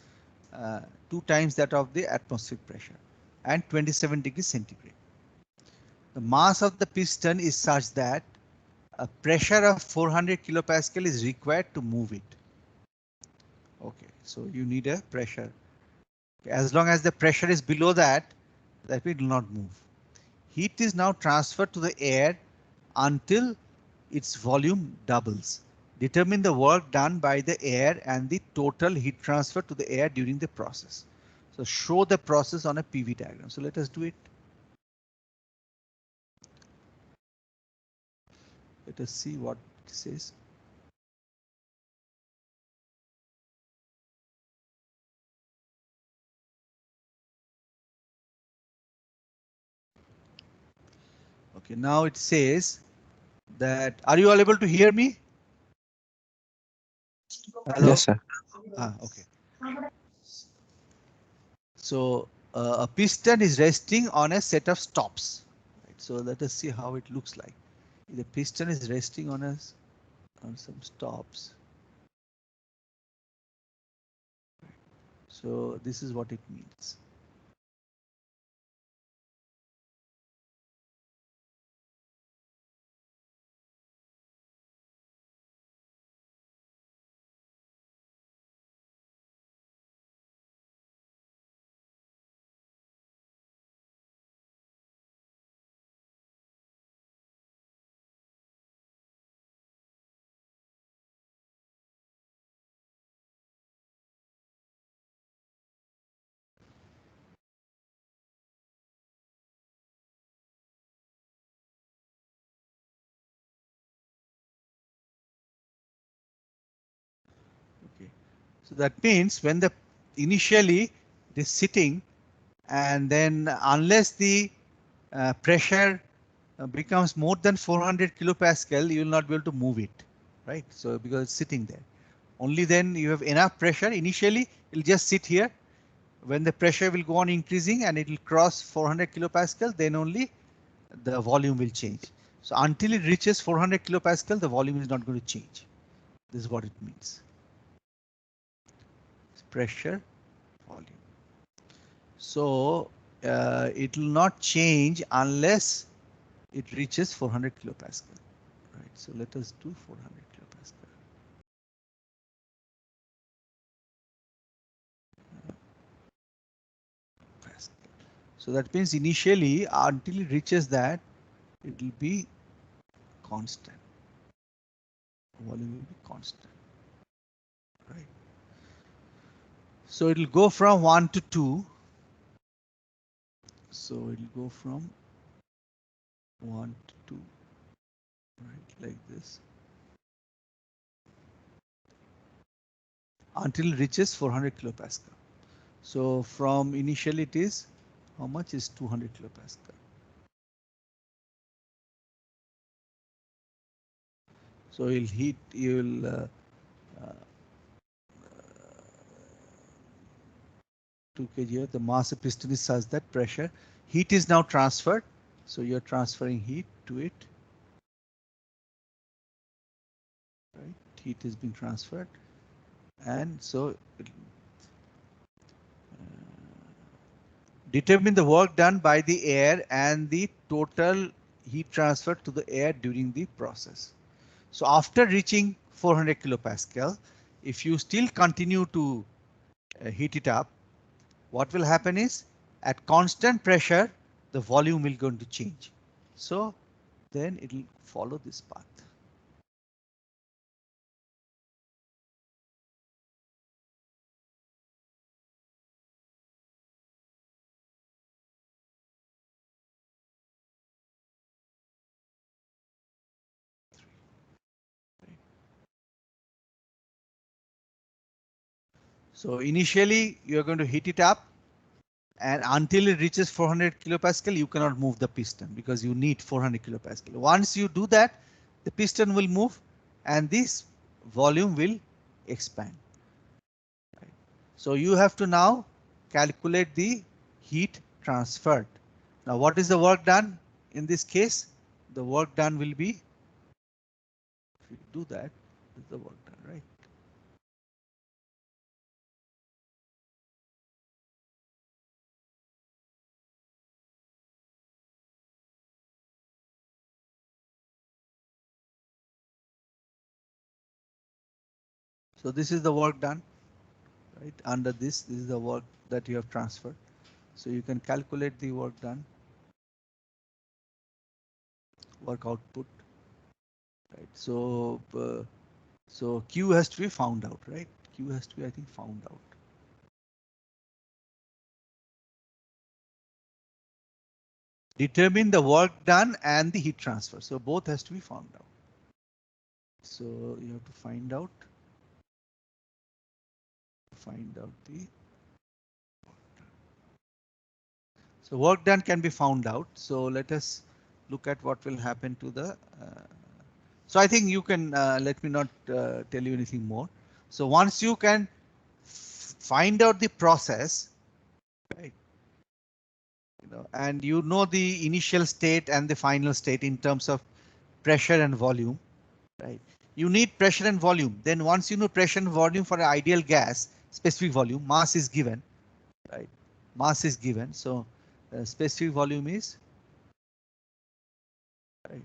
2 times that of the atmospheric pressure and 27 degrees centigrade. The mass of the piston is such that a pressure of 400 kilopascal is required to move it. Okay, so you need a pressure. As long as the pressure is below that will not move. Heat is now transferred to the air until its volume doubles. Determine the work done by the air and the total heat transfer to the air during the process. So show the process on a PV diagram. So let us do it. Let us see what it says. Okay, now it says that, are you all able to hear me? Hello? Yes, sir. Okay. So a piston is resting on a set of stops. Right? So let us see how it looks like. The piston is resting on some stops. So this is what it means. So that means when the initially it is sitting, and then unless the pressure becomes more than 400 kilopascal, you will not be able to move it, right? So because it's sitting there, only then you have enough pressure. Initially it will just sit here. When the pressure will go on increasing and it will cross 400 kilopascal, then only the volume will change. So until it reaches 400 kilopascal, the volume is not going to change. This is what it means. Pressure, volume. So it will not change unless it reaches 400 kilopascal. Right. So let us do 400 kilopascal. So that means initially until it reaches that, it will be constant. Volume will be constant. Right. So it will go from 1 to 2. So it will go from 1 to 2. Right, like this. Until it reaches 400 kilopascal. So from initially it is, how much is 200 kilopascal? So you'll heat, you'll 2 kg here, the mass of piston is such that pressure, heat is now transferred. So you're transferring heat to it. Right, heat is being transferred. And so determine the work done by the air and the total heat transfer to the air during the process. So after reaching 400 kilopascal, if you still continue to heat it up, what will happen is at constant pressure, the volume will going to change. So then it will follow this path. So initially you're going to heat it up, and until it reaches 400 kilopascal, you cannot move the piston because you need 400 kilopascal. Once you do that, the piston will move and this volume will expand. Right. So you have to now calculate the heat transferred. Now what is the work done in this case? The work done will be, if you do that, this is the work done, right? So this is the work done, right? Under this is the work that you have transferred. So you can calculate the work done, work output, right? So so Q has to be found out, right? Q has to be, I think, found out. Determine the work done and the heat transfer. So both has to be found out. So you have to find out the work done. So work done can be found out. So let us look at what will happen to the. So I think you can let me not tell you anything more. So once you can find out the process, right? And you know the initial state and the final state in terms of pressure and volume, right? You need pressure and volume. Then once you know pressure and volume for an ideal gas, specific volume, mass is given, right? Mass is given. So specific volume is, right,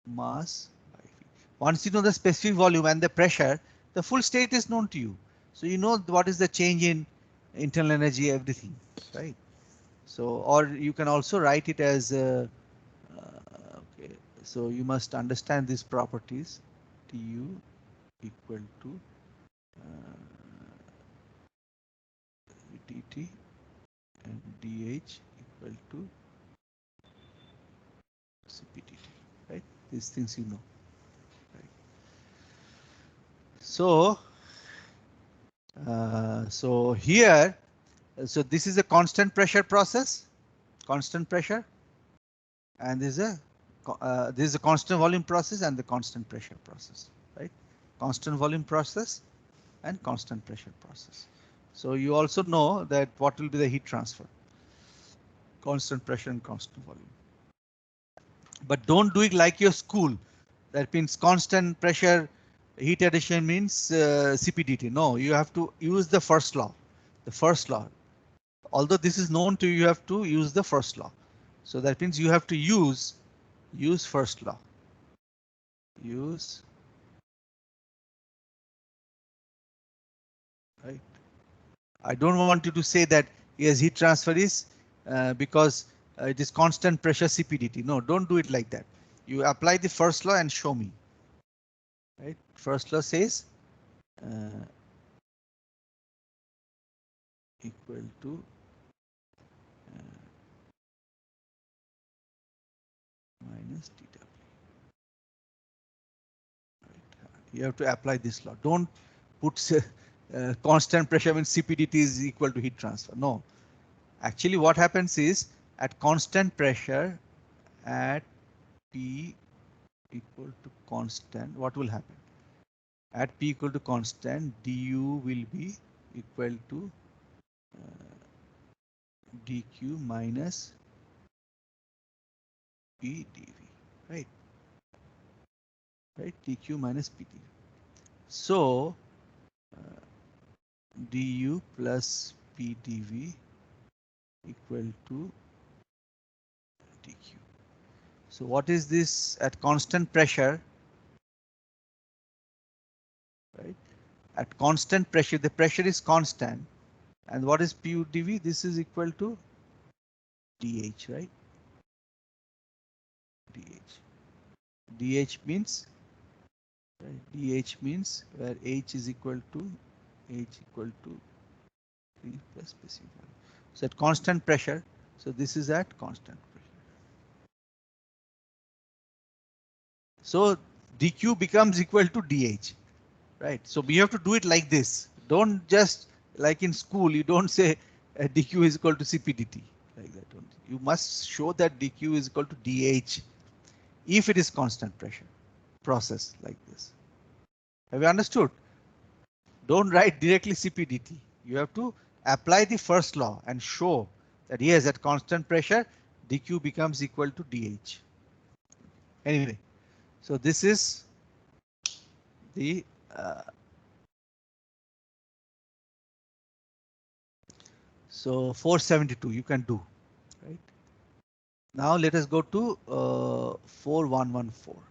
mass by V. Once you know the specific volume and the pressure, the full state is known to you. So you know what is the change in internal energy, everything, right? So, or you can also write it as okay. So you must understand these properties. Tu equal to dt and dH equal to CPTT, right? These things you know, right? So So here, so this is a constant pressure process, constant pressure, and this is a constant volume process and the constant pressure process, right? Constant volume process and constant pressure process. So you also know that what will be the heat transfer, constant pressure and constant volume. But don't do it like your school. That means constant pressure heat addition means CPDT. No, you have to use the first law. The first law. Although this is known to you, you have to use the first law. So that means you have to use first law. Use, right? I don't want you to say that yes, heat transfer is because it is constant pressure CPDT. No, don't do it like that. You apply the first law and show me. Right? First law says equal to minus dw. Right. You have to apply this law. Don't put constant pressure when CPDT is equal to heat transfer. No, actually what happens is at constant pressure at P equal to constant, what will happen? At P equal to constant, du will be equal to dq minus P dv, right? Right, dq minus P dv. So du plus P dv equal to dq. So what is this at constant pressure? Right? At constant pressure, the pressure is constant. And what is Pu dv? This is equal to dh, right? dh means, right, dh means where h is equal to 3 plus specific value. So at constant pressure, so this is at constant pressure. So dq becomes equal to dh, right? So we have to do it like this. Don't just like in school, you don't say dq is equal to cpdt like that. You must show that dq is equal to dh if it is constant pressure process like this. Have you understood? Don't write directly cpdt. You have to apply the first law and show that yes, at constant pressure dq becomes equal to dh. Anyway, so this is the so 472 you can do, right? Now let us go to 4114.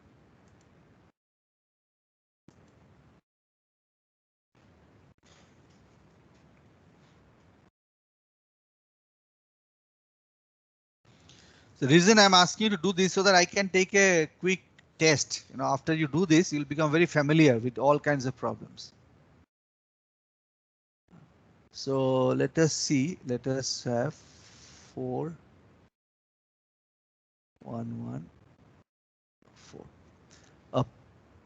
The reason I'm asking you to do this so that I can take a quick test. You know, after you do this, you'll become very familiar with all kinds of problems. So let us see. Let us have 4114. A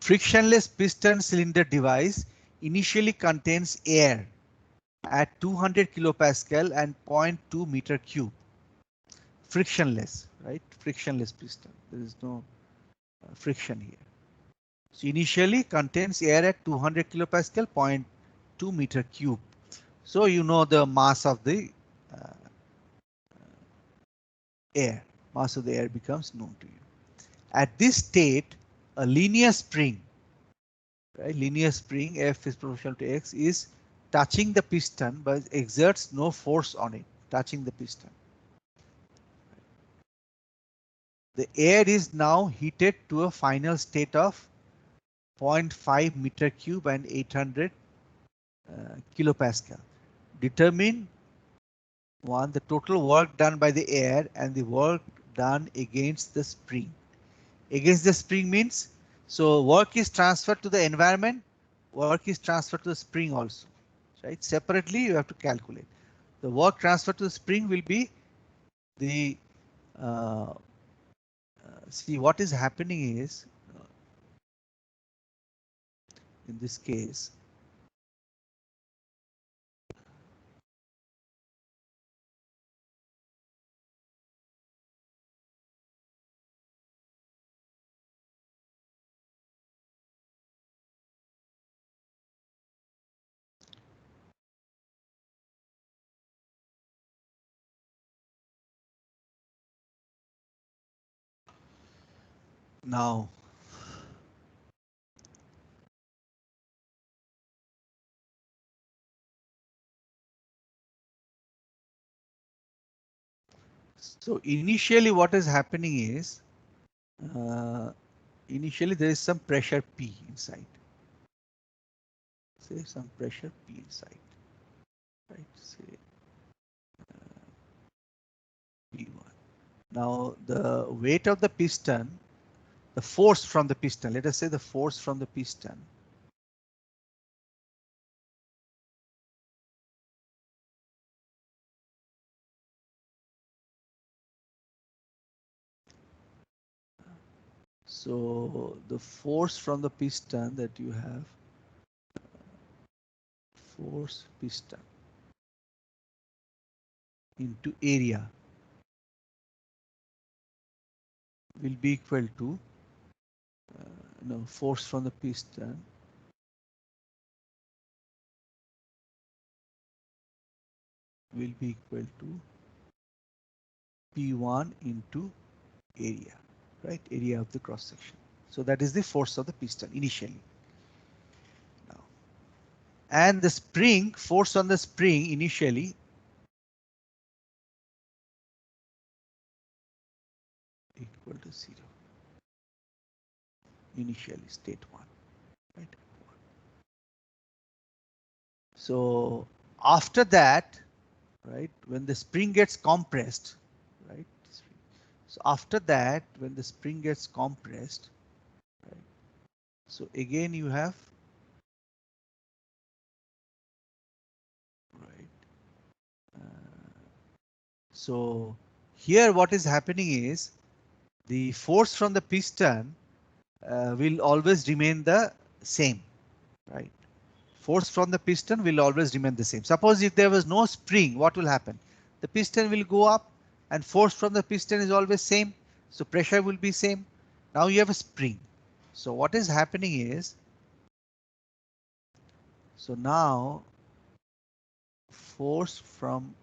frictionless piston cylinder device initially contains air at 200 kilopascal and 0.2 meter cube. Frictionless, right? Frictionless piston. There is no friction here. So initially contains air at 200 kilopascal, 0.2 meter cube. So you know the mass of the air. Mass of the air becomes known to you. At this state, a linear spring, right? Linear spring F is proportional to X is touching the piston but exerts no force on it, touching the piston. The air is now heated to a final state of 0.5 meter cube and 800 kilopascal. Determine one, the total work done by the air and the work done against the spring. Against the spring means, so work is transferred to the environment, work is transferred to the spring also, right? Separately you have to calculate. The work transferred to the spring will be the, see what is happening is, in this case, Now so initially what is happening is initially there is some pressure P inside. Say some pressure P inside. Right, say P1. Now the weight of the piston, the force from the piston, let us say the force from the piston so the force from the piston that you have, force piston into area will be equal to no, force from the piston will be equal to P1 into area, right? Area of the cross section. So that is the force of the piston initially. Now, and the spring, force on the spring initially equal to 0. Initially state 1, right? So after that, right, when the spring gets compressed, right? So after that, when the spring gets compressed, right, so again you have, right, so here what is happening is the force from the piston will always remain the same, right? Force from the piston will always remain the same. Suppose if there was no spring, what will happen? The piston will go up and force from the piston is always same. So pressure will be same. Now you have a spring. So what is happening is, so now force from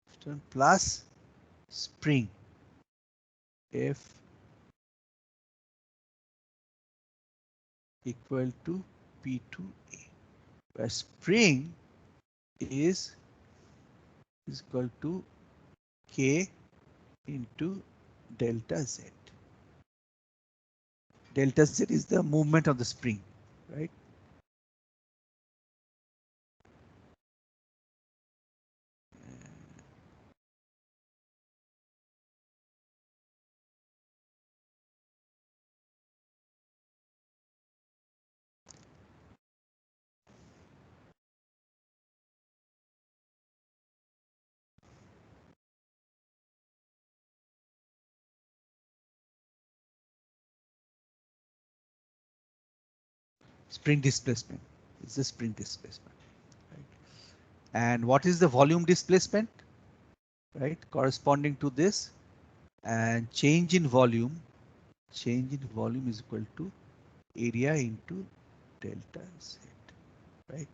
piston plus spring F equal to P2A, where spring is equal to K into delta Z. Delta Z is the movement of the spring, right? Spring displacement. It's the spring displacement. Right? And what is the volume displacement? Right, corresponding to this, and change in volume is equal to area into delta Z. Right.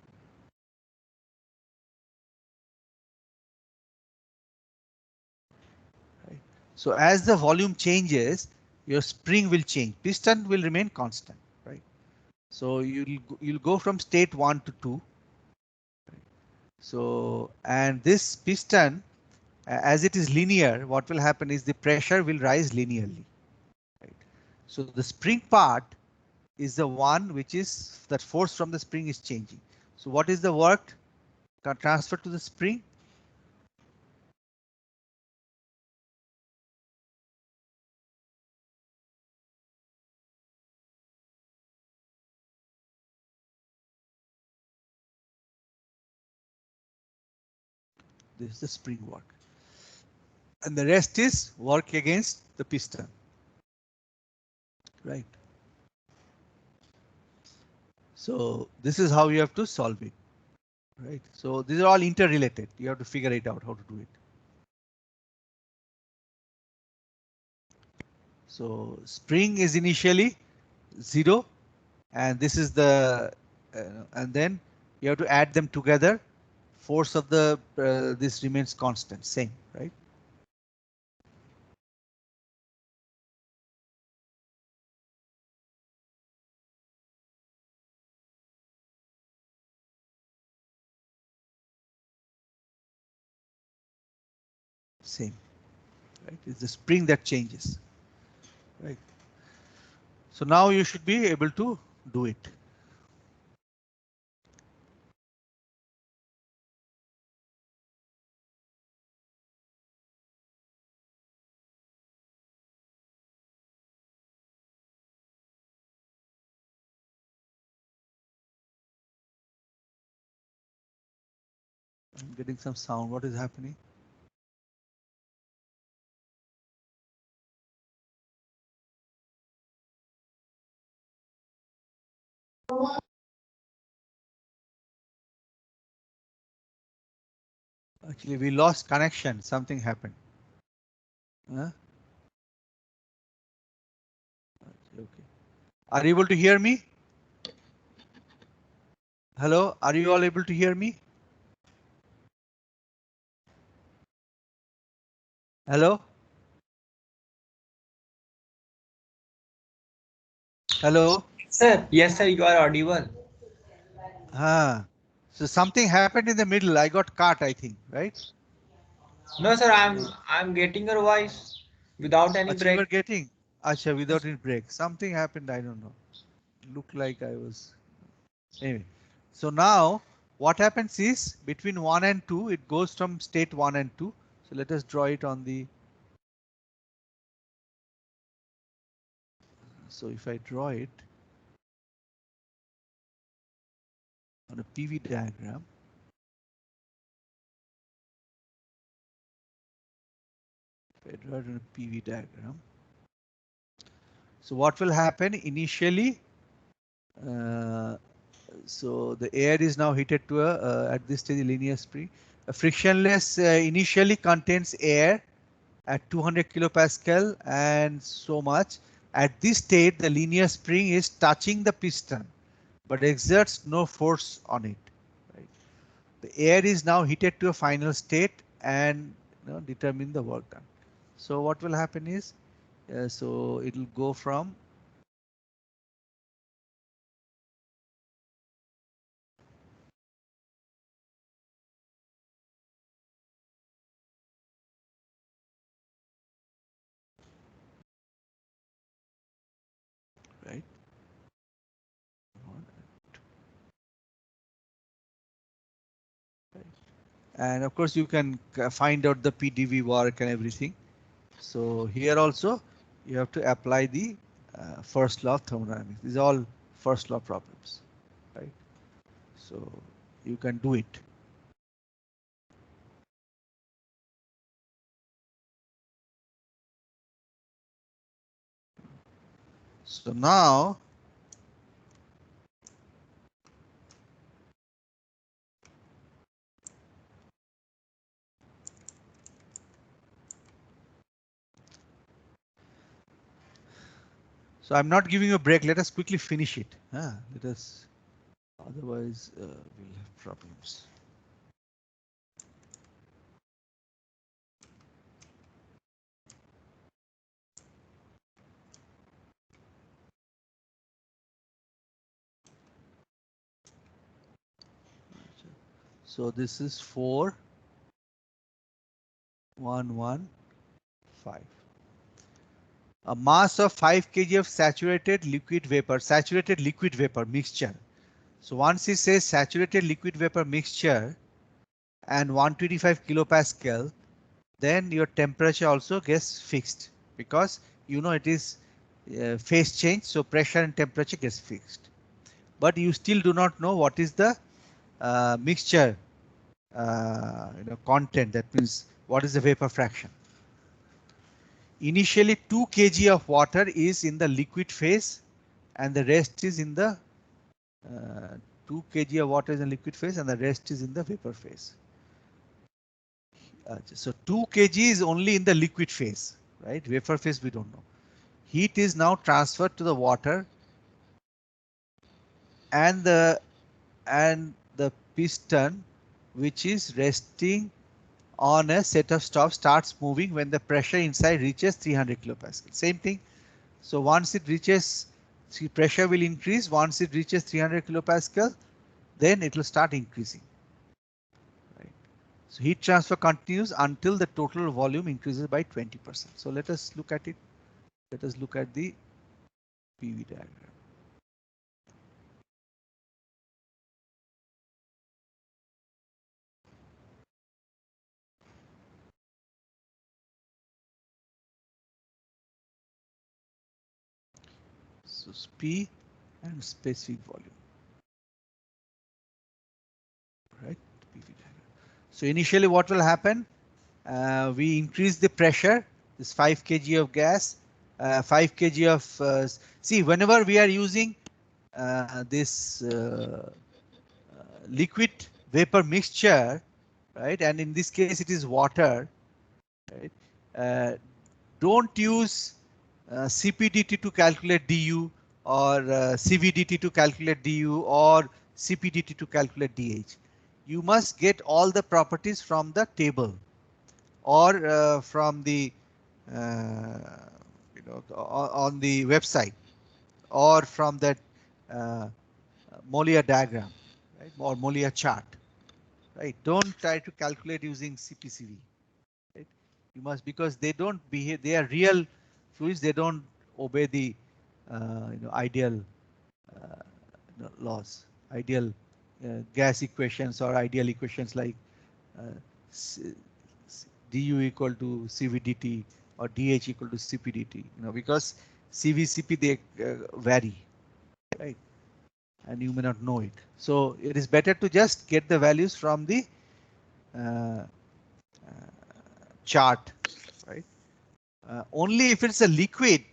Right. So as the volume changes, your spring will change. Piston will remain constant. Right. So you'll go from state 1 to 2. So, and this piston, as it is linear, what will happen is the pressure will rise linearly. Right? So the spring part is the one which is that force from the spring is changing. So what is the work transferred to the spring? This is the spring work. And the rest is work against the piston. Right. So this is how you have to solve it. Right. So these are all interrelated. You have to figure it out how to do it. So spring is initially 0, and this is the and then you have to add them together. Force of the this remains constant, same, right? Same, right? It's the spring that changes, right? So now you should be able to do it. I'm getting some sound. What is happening? Actually, we lost connection. Something happened. Huh? Okay. Are you able to hear me? Hello, are you all able to hear me? Hello? Hello? Sir, yes, sir, you are audible. Ah, so something happened in the middle. I got cut, I think, right? No, sir, I'm getting your voice without any Acha, you break. were getting. Acha, without any break. Something happened, I don't know. Looked like I was. Anyway, so now what happens is between 1 and 2, it goes from state 1 and 2. So let us draw it on the. So if I draw it on a PV diagram, if I draw it on a PV diagram, so what will happen initially? Uh, so the air is now heated to a at this stage linear spring. A frictionless initially contains air at 200 kilopascal and so much. At this state, the linear spring is touching the piston, but exerts no force on it. Right? The air is now heated to a final state and determine the work done. So what will happen is, so it will go from right. And of course you can find out the PDV work and everything. So here also you have to apply the first law of thermodynamics. These are all first law problems, right? So you can do it. So now I'm not giving you a break. Let us quickly finish it. Let us, otherwise we'll have problems. So this is 4115. A mass of 5 kg of saturated liquid vapor mixture. So once it says saturated liquid vapor mixture and 125 kilopascal, then your temperature also gets fixed because it is phase change, so pressure and temperature gets fixed. But you still do not know what is the mixture content. That means what is the vapor fraction. Initially 2 kg of water is in the liquid phase and the rest is in the 2 kg of water is in liquid phase and the rest is in the vapor phase. So 2 kg is only in the liquid phase, right? Vapor phase we don't know. Heat is now transferred to the water and the piston, which is resting on a set of stops, starts moving when the pressure inside reaches 300 kilopascal. Same thing. So once it reaches, pressure will increase. Once it reaches 300 kilopascal, then it will start increasing. Right. So heat transfer continues until the total volume increases by 20%. So let us look at it. Let us look at the PV diagram. So P and specific volume, right? PV diagram. So initially what will happen? We increase the pressure, this 5 kg of gas, 5 kg of, see, whenever we are using this liquid vapor mixture, right, and in this case it is water, right, don't use CPDT to calculate DU or CVDT to calculate DU or CPDT to calculate DH. You must get all the properties from the table or from the on the website or from that uh, Molia diagram, right, or Molia chart, right? Don't try to calculate using CPCV, right? You must, because they don't behave, they are real fluids, they don't obey the ideal laws, ideal gas equations or ideal equations like uh, du equal to CVDT or DH equal to CPDT, because CVCP they vary, right? And you may not know it. So it is better to just get the values from the uh, chart, right? Only if it's a liquid,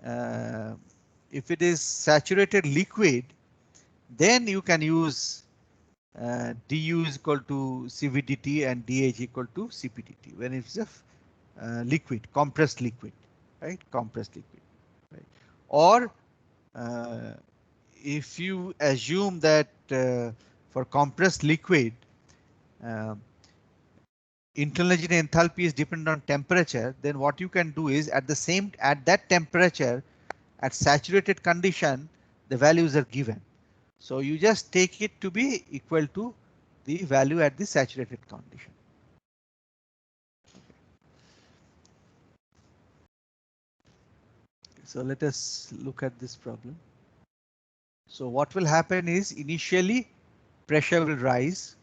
uh, if it is saturated liquid, then you can use du is equal to CVDT and DH equal to CPDT when it's a liquid, compressed liquid, right? Compressed liquid, right? Or uh, if you assume that for compressed liquid, um internal energy and enthalpy is dependent on temperature, then what you can do is at that temperature, at saturated condition, the values are given. So you just take it to be equal to the value at the saturated condition. So let us look at this problem. So what will happen is initially pressure will rise,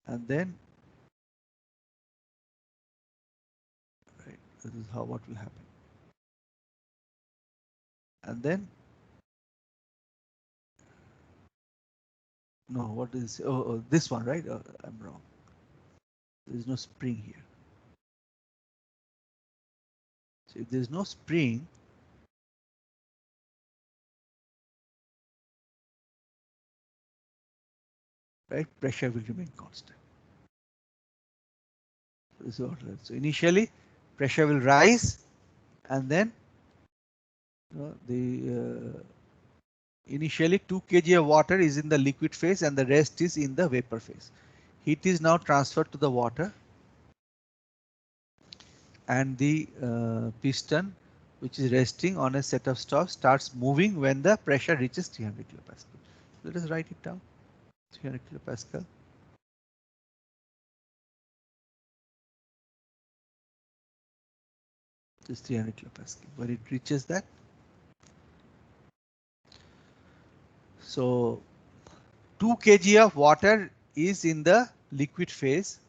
and then, right, this is how what will happen. And then, no, what is, this one, right? I'm wrong. There is no spring here. So if there is no spring, right, pressure will remain constant. So initially pressure will rise, and then initially 2 kg of water is in the liquid phase and the rest is in the vapor phase. Heat is now transferred to the water, and the piston, which is resting on a set of stops, starts moving when the pressure reaches 300 kilopascal. Let us write it down. 300 kilopascal. This 300 kilopascal. When it reaches that, so 2 kg of water is in the liquid phase.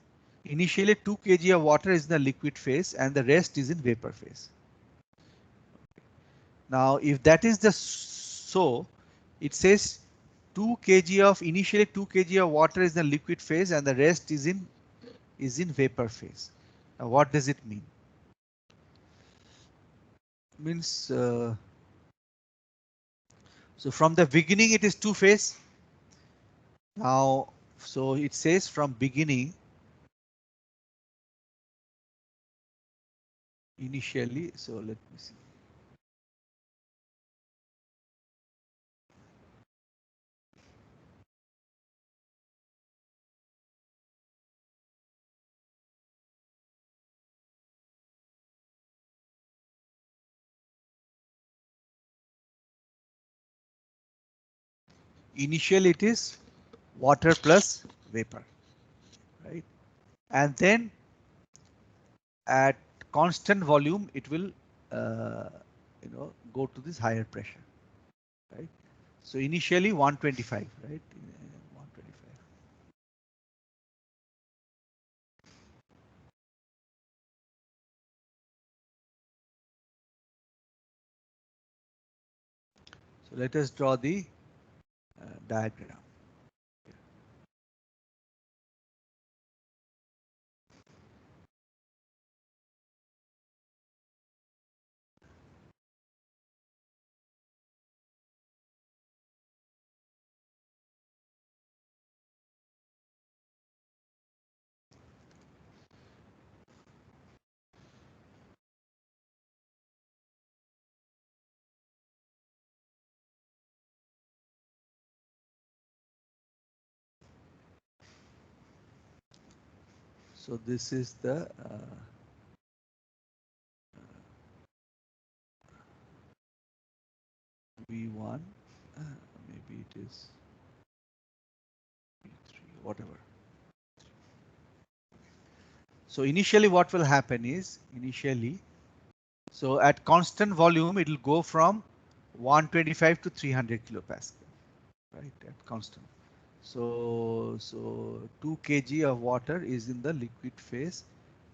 Initially 2 kg of water is in the liquid phase and the rest is in vapor phase. Now if that is the so, it says 2 kg of initially 2 kg of water is in the liquid phase and the rest is in vapor phase. Now what does it mean? Means so from the beginning it is two phase. Now so it says from beginning initially, so let me see. Initially it is water plus vapor, right? And then at constant volume it will go to this higher pressure, right? So initially 125, right? 125. So let us draw the diagram. So this is the V1, maybe it is V3, whatever. So initially what will happen is, so at constant volume it will go from 125 to 300 kilopascal, right, at constant. So 2 kg of water is in the liquid phase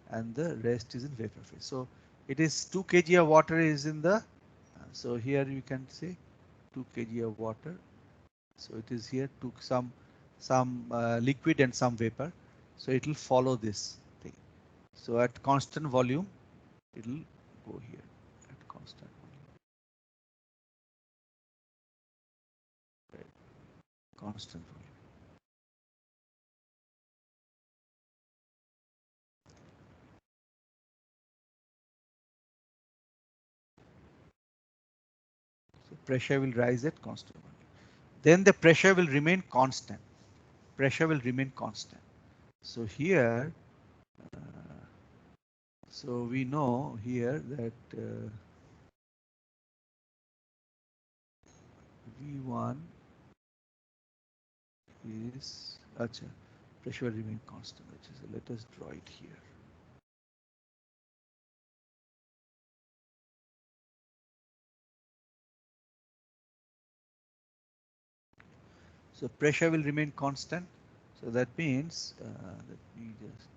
and the rest is in vapor phase. So it is 2 kg of water is in the, so here you can say 2 kg of water. So it is here to some liquid and some vapor. So it will follow this thing. So at constant volume, it will go here at constant volume. Right. Constant volume. So pressure will rise at constant volume. Then the pressure will remain constant. Pressure will remain constant. So here, so we know here that V1 is, acha, pressure will remain constant. So let us draw it here. So pressure will remain constant. So that means, let me just,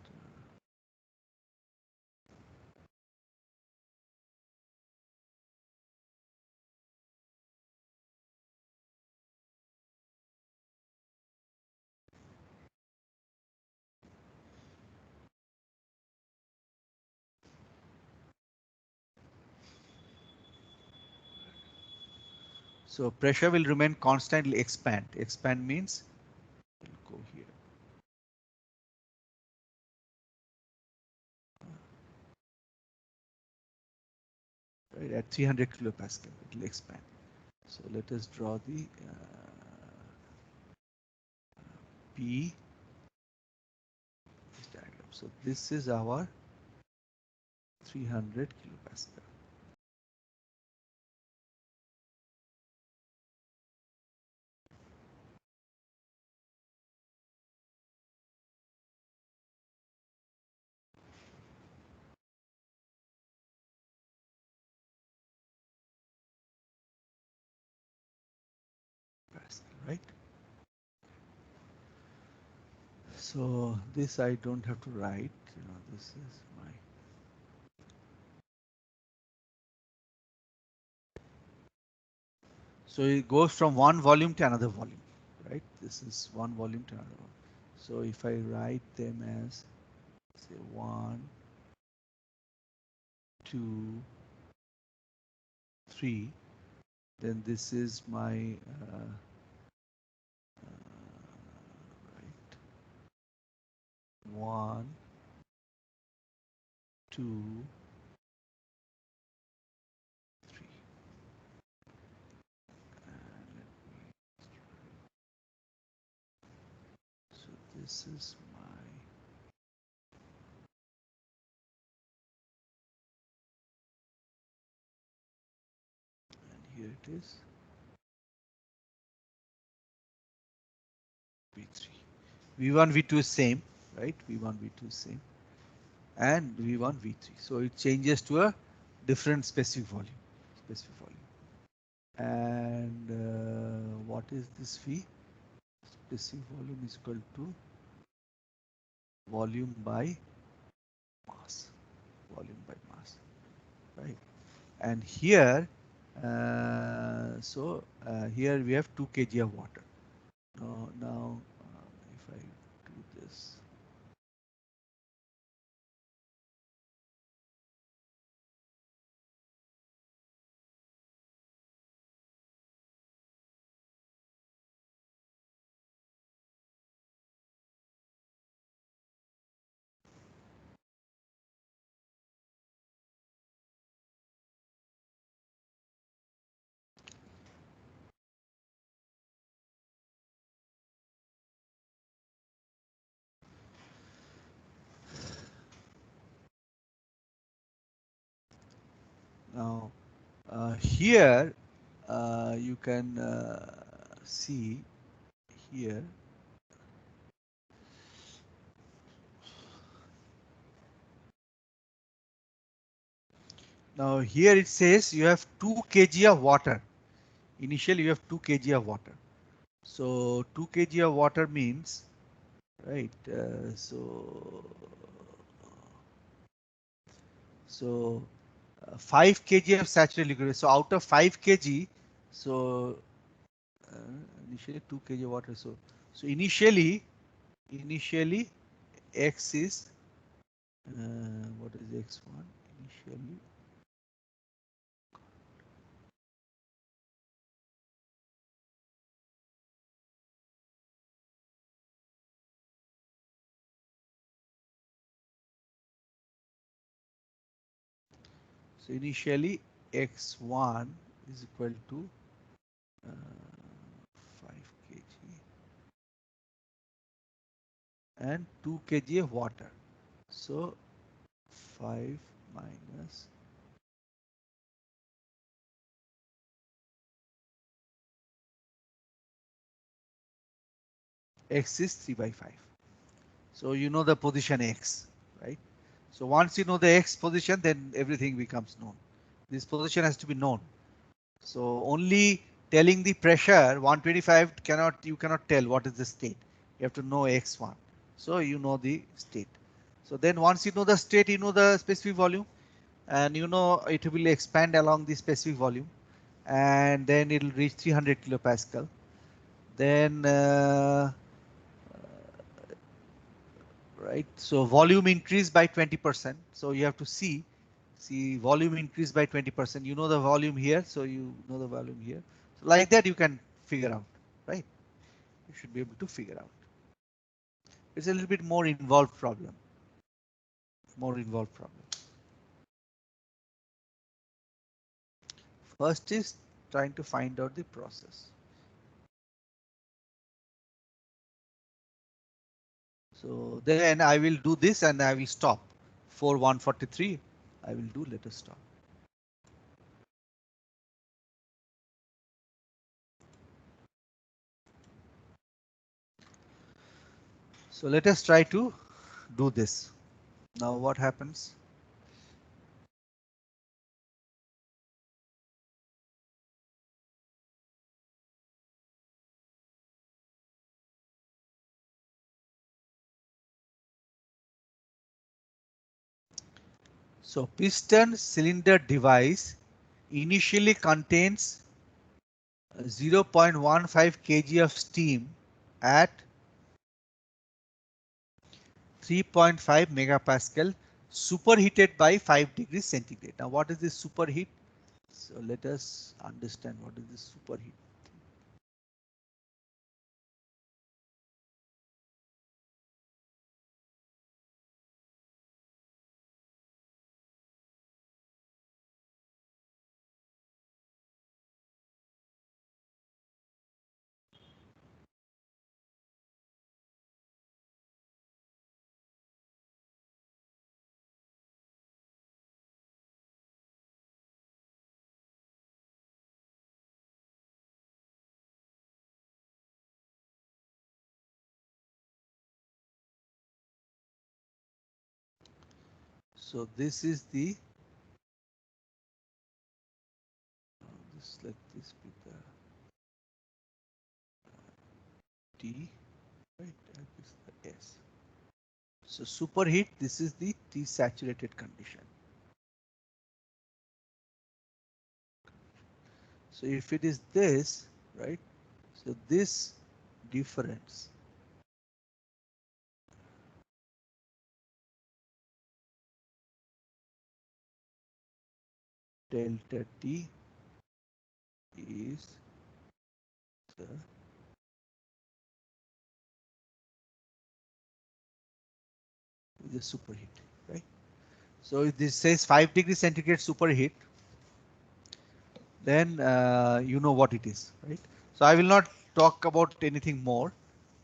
so pressure will remain constant, will expand. Expand means, we'll go here. Right, at 300 kilopascal, it will expand. So let us draw the P diagram. So this is our 300 kilopascal. Right? So this I don't have to write, this is my, so it goes from one volume to another volume, right? This is one volume to another volume. So if I write them as, say, 1, 2, 3, then this is my right, 1, 2, 3. So this is my, and here it is. V3. V1, V2 is same, right? V1, V2 is same. And V1, V3. So it changes to a different specific volume. Specific volume. And what is this V? Specific volume is equal to volume by mass. Volume by mass, right? And here, here we have 2 kg of water. Now, if I do this, now here you can see here. Now here it says you have 2 kg of water. Initially you have 2 kg of water. So 2 kg of water means, right? So 5 kg of saturated liquid. So out of 5 kg, so initially 2 kg water. So initially X is what is X1 initially? So initially X1 is equal to 5 kg and 2 kg of water. So 5 minus X is 3 by 5. So you know the position X, right? So once you know the X position, then everything becomes known. This position has to be known. So only telling the pressure 125 you cannot tell what is the state. You have to know X1. So you know the state. So then once you know the state, you know the specific volume, and you know it will expand along the specific volume, and then it will reach 300 kilopascal. Then right, so volume increased by 20%. So you have to see volume increased by 20%. You know the volume here, so you know the volume here. So like that you can figure out, right? You should be able to figure out. It's a little bit more involved problem. More involved problem. First is trying to find out the process. So then I will do this and I will stop. For 143, I will do, let us stop. So let us try to do this. Now what happens? So piston cylinder device initially contains 0.15 kg of steam at 3.5 megapascal superheated by 5 degrees centigrade. Now what is this superheat? So let us understand what is this superheat. So this is the let this be the T, right? And this is the S. So superheat, this is the desaturated condition. So if it is this, right? So this difference delta T is the superheat, right? So if this says 5 degrees centigrade superheat, then you know what it is, right? So I will not talk about anything more.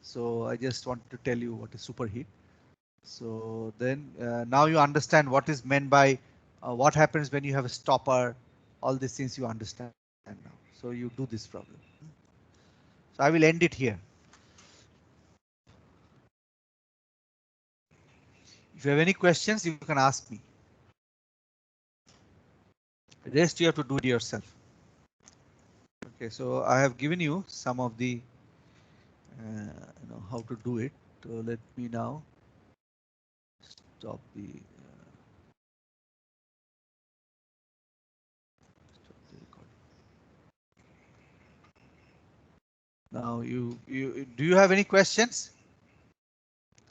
So I just want to tell you what is superheat. So then now you understand what is meant by what happens when you have a stopper, all these things you understand now. So you do this problem. So I will end it here. If you have any questions, you can ask me. The rest you have to do it yourself. Okay, so I have given you some of the how to do it. So let me now stop the recording. Now you do you have any questions?